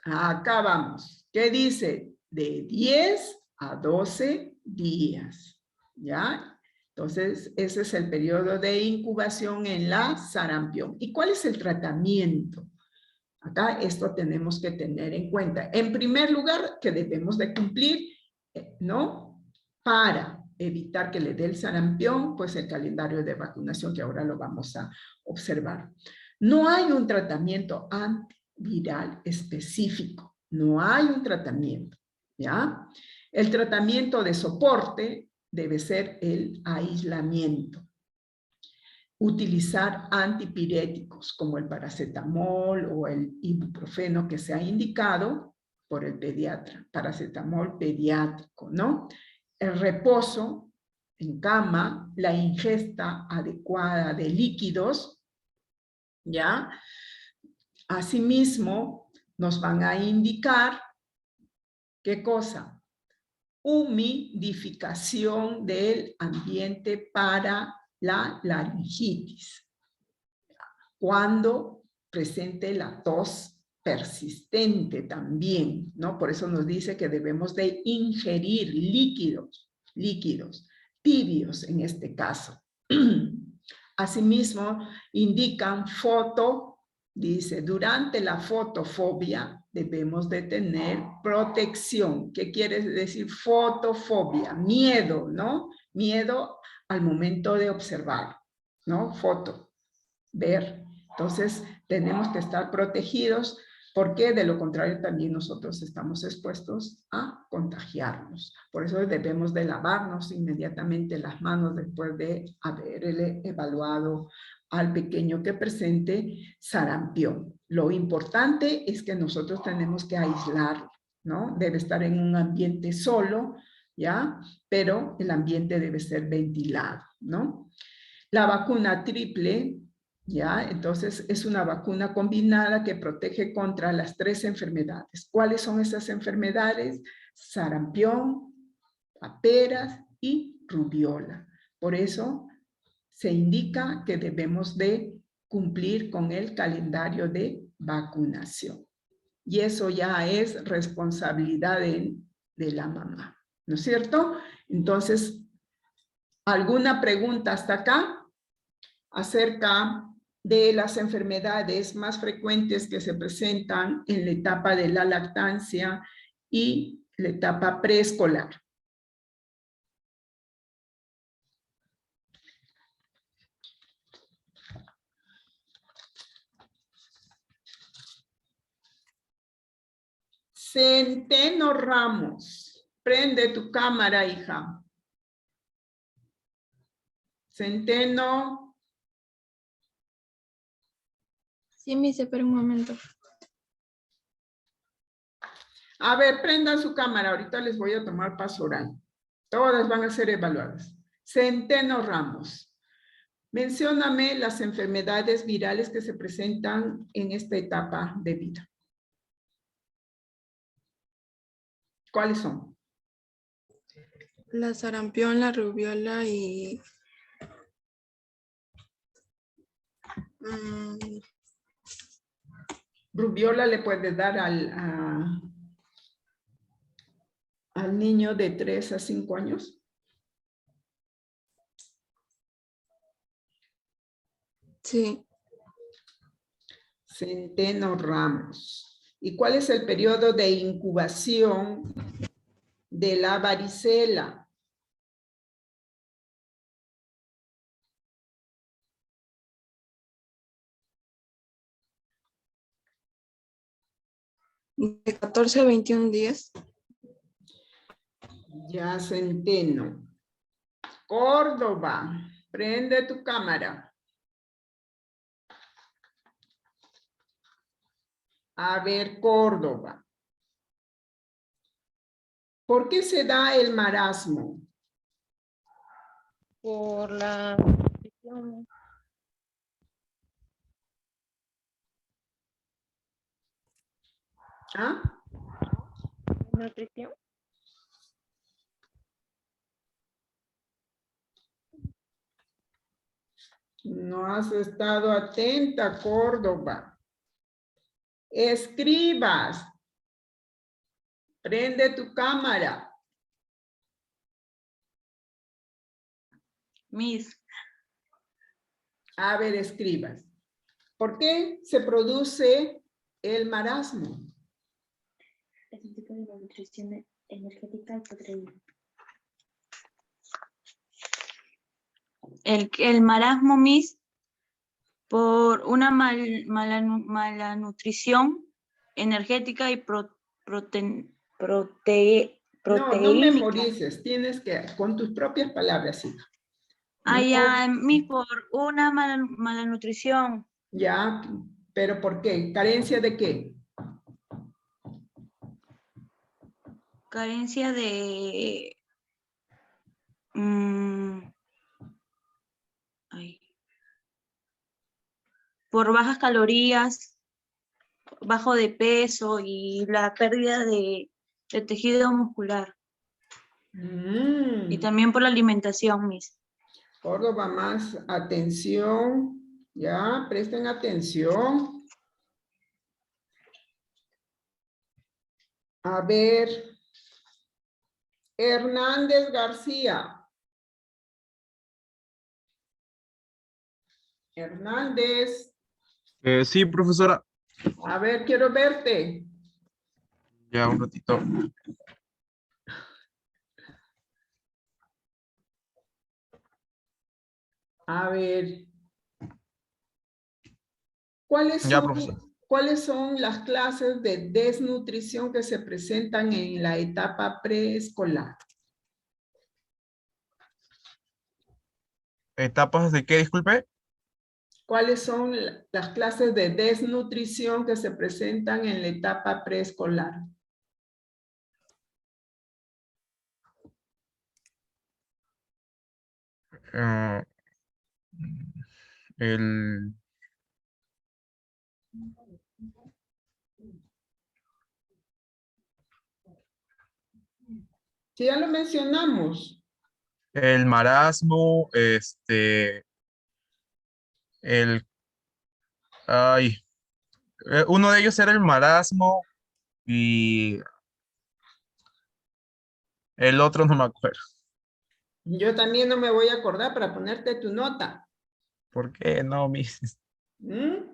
Acá vamos. ¿Qué dice? De 10 a 12 días. ¿Ya? Entonces, ese es el periodo de incubación en la sarampión. ¿Y cuál es el tratamiento? Acá esto tenemos que tener en cuenta. En primer lugar, que debemos de cumplir, ¿no? Para evitar que le dé el sarampión, pues el calendario de vacunación que ahora lo vamos a observar. No hay un tratamiento antiviral específico. No hay un tratamiento, ¿ya? El tratamiento de soporte debe ser el aislamiento. Utilizar antipiréticos como el paracetamol o el ibuprofeno que se ha indicado por el pediatra, paracetamol pediátrico, ¿no? El reposo en cama, la ingesta adecuada de líquidos, ¿ya? Asimismo, nos van a indicar, ¿qué cosa? Humidificación del ambiente para la laringitis. Cuando presente la tos persistente también, ¿no? Por eso nos dice que debemos de ingerir líquidos tibios en este caso. Asimismo, indican dice, durante la fotofobia debemos de tener protección. ¿Qué quiere decir fotofobia? Miedo, ¿no? Miedo al momento de observar, ¿no? Ver. Entonces, tenemos que estar protegidos porque de lo contrario también nosotros estamos expuestos a contagiarnos. Por eso debemos de lavarnos inmediatamente las manos después de haber evaluado al pequeño que presente sarampión. Lo importante es que nosotros tenemos que aislarlo, ¿no? Debe estar en un ambiente solo, ¿ya? Pero el ambiente debe ser ventilado, ¿no? La vacuna triple, ¿ya? Entonces es una vacuna combinada que protege contra las 3 enfermedades. ¿Cuáles son esas enfermedades? Sarampión, paperas y rubiola. Por eso se indica que debemos de cumplir con el calendario de vacunación. Y eso ya es responsabilidad de la mamá, ¿no es cierto? Entonces, ¿alguna pregunta hasta acá acerca de las enfermedades más frecuentes que se presentan en la etapa de la lactancia y la etapa preescolar? Centeno Ramos, prende tu cámara, hija. Centeno. Sí, Miss, espera un momento. A ver, prendan su cámara, ahorita les voy a tomar paso oral. Todas van a ser evaluadas. Centeno Ramos, mencióname las enfermedades virales que se presentan en esta etapa de vida. ¿Cuáles son? La sarampión, la rubiola y... Rubiola le puede dar al niño de 3 a 5 años. Sí, Centeno Ramos. ¿Y cuál es el periodo de incubación de la varicela? de 14 a 21 días. Ya, Centeno. Córdoba, prende tu cámara. A ver, Córdoba. ¿Por qué se da el marasmo? Por la nutrición. ¿Ah? ¿Nutrición? No has estado atenta, Córdoba. Escribas. Prende tu cámara. Miss, A ver, escribas. ¿Por qué se produce el marasmo? es un tipo de malnutrición energética hipotiroidea. El marasmo, Miss, por una mala nutrición energética y No proteínica. memorices, tienes que, con tus propias palabras, hija. No, Allá, Miss, por una mala nutrición, ya, pero ¿por qué? ¿Carencia de qué? carencia de... ay, por bajas calorías, bajo de peso y la pérdida de tejido muscular. Y también por la alimentación, Miss. Córdoba, más atención. Ya, presten atención. A ver. Hernández García. Hernández. Sí, profesora. A ver, quiero verte. Ya un ratito. A ver. ¿Cuáles Ya, profesora. ¿Cuáles son las clases de desnutrición que se presentan en la etapa preescolar? ¿Etapas de qué, disculpe? ¿Cuáles son las clases de desnutrición que se presentan en la etapa preescolar? Ah, el, Sí, ya lo mencionamos. el marasmo, ay, uno de ellos era el marasmo y el otro no me acuerdo. Yo también no me voy a acordar para ponerte tu nota. ¿Por qué no, mis? ¿Mm?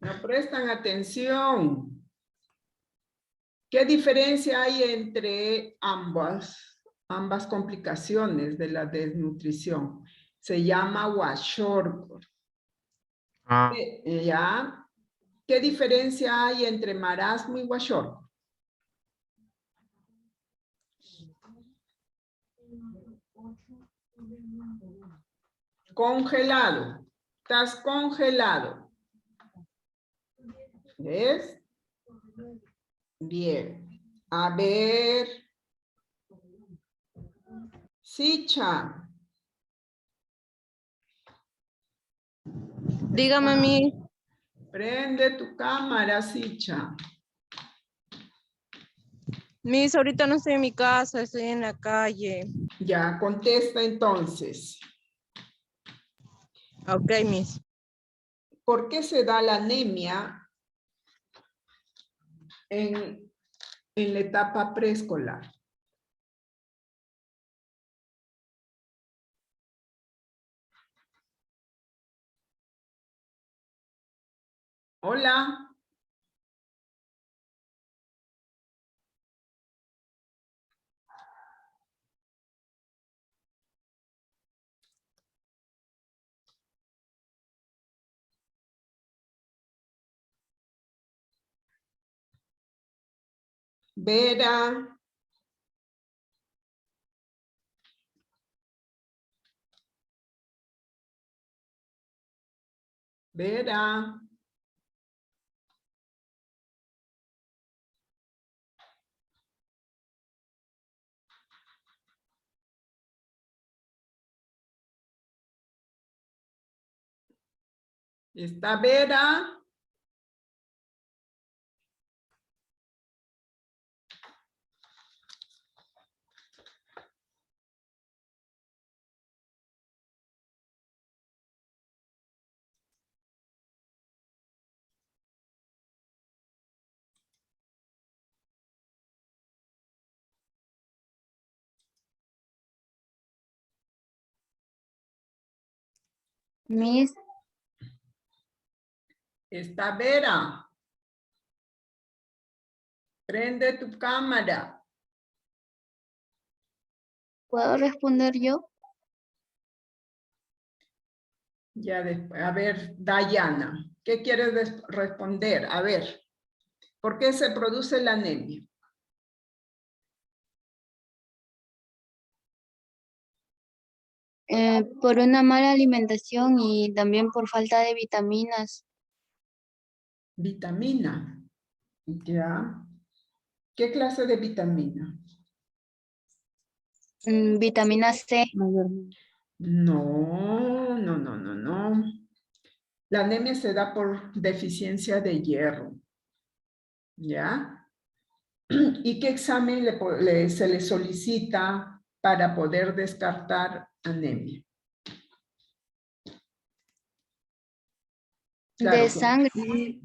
No prestan atención. ¿Qué diferencia hay entre ambas complicaciones de la desnutrición? Se llama kwashiorkor. Ah, ¿Ya? ¿Qué diferencia hay entre marasmo y kwashiorkor? Congelado. Estás congelado. ¿Ves? Bien. A ver. Sicha. Dígame, mi. Prende tu cámara, Sicha. Miss, ahorita no estoy en mi casa, estoy en la calle. Ya, contesta entonces. Ok, Miss. ¿Por qué se da la anemia en la etapa preescolar? Hola. Vera. Vera. ¿Está Vera? Miss, Está Vera. Prende tu cámara. ¿puedo responder yo? Ya después, a ver, Dayana, ¿qué quieres responder? A ver, ¿por qué se produce la anemia? Por una mala alimentación y también por falta de vitaminas. Vitamina. Ya. ¿Qué clase de vitamina? Vitamina C. No. La anemia se da por deficiencia de hierro. ¿Ya? ¿Y qué examen se le solicita para poder descartar anemia? Claro, De sangre.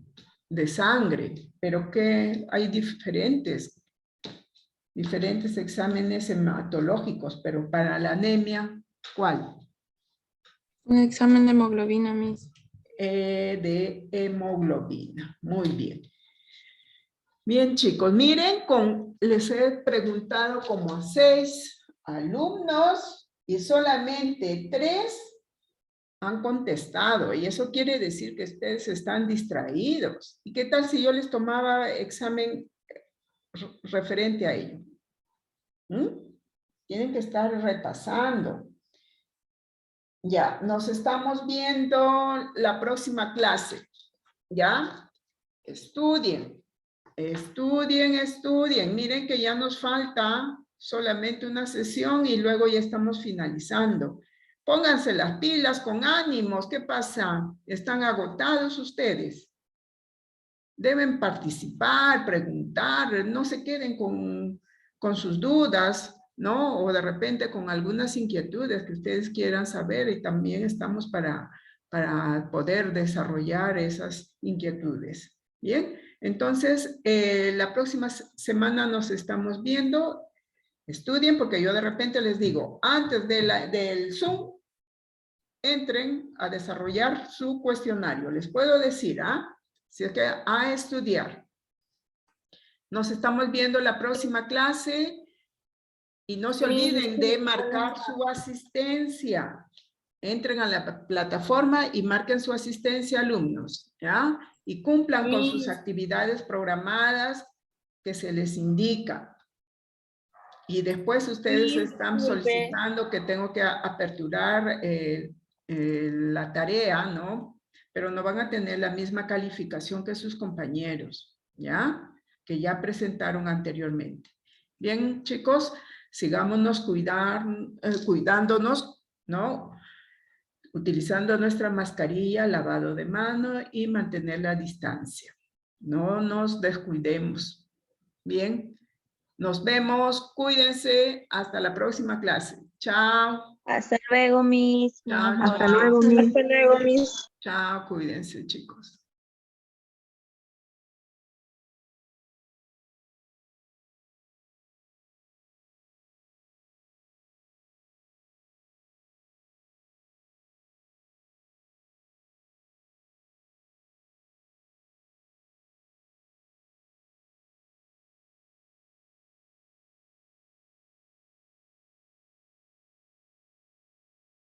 de sangre, pero que hay diferentes exámenes hematológicos, pero para la anemia, ¿cuál? Un examen de hemoglobina, Miss. De hemoglobina. Muy bien. Bien, chicos, miren, les he preguntado como a 6 alumnos y solamente 3 han contestado. Y eso quiere decir que ustedes están distraídos. ¿Y qué tal si yo les tomaba examen referente a ello? Tienen que estar repasando. Ya, nos estamos viendo la próxima clase. ¿Ya? Estudien. Estudien. Miren que ya nos falta solamente una sesión y luego ya estamos finalizando. Pónganse las pilas con ánimos. ¿Qué pasa? ¿Están agotados ustedes? Deben participar, preguntar, no se queden con sus dudas, ¿no? O de repente con algunas inquietudes que ustedes quieran saber y también estamos para poder desarrollar esas inquietudes. ¿Bien? Entonces, la próxima semana nos estamos viendo. Estudien porque yo de repente les digo, antes del Zoom, entren a desarrollar su cuestionario. Les puedo decir, si es que a estudiar. Nos estamos viendo la próxima clase y no se olviden de marcar su asistencia. Entren a la plataforma y marquen su asistencia, alumnos, ¿ya? Y cumplan con sus actividades programadas que se les indica. Y después ustedes están solicitando que tengo que aperturar la tarea, ¿no? Pero no van a tener la misma calificación que sus compañeros, ¿ya? Que ya presentaron anteriormente. Bien, chicos, sigámonos cuidándonos, ¿no? Utilizando nuestra mascarilla, lavado de mano y mantener la distancia. No nos descuidemos. Bien, nos vemos, cuídense, hasta la próxima clase. Chao. Hasta luego, Miss. Chao, Nos vemos chao. ahora. Hasta luego, Miss. Chao, cuídense, chicos.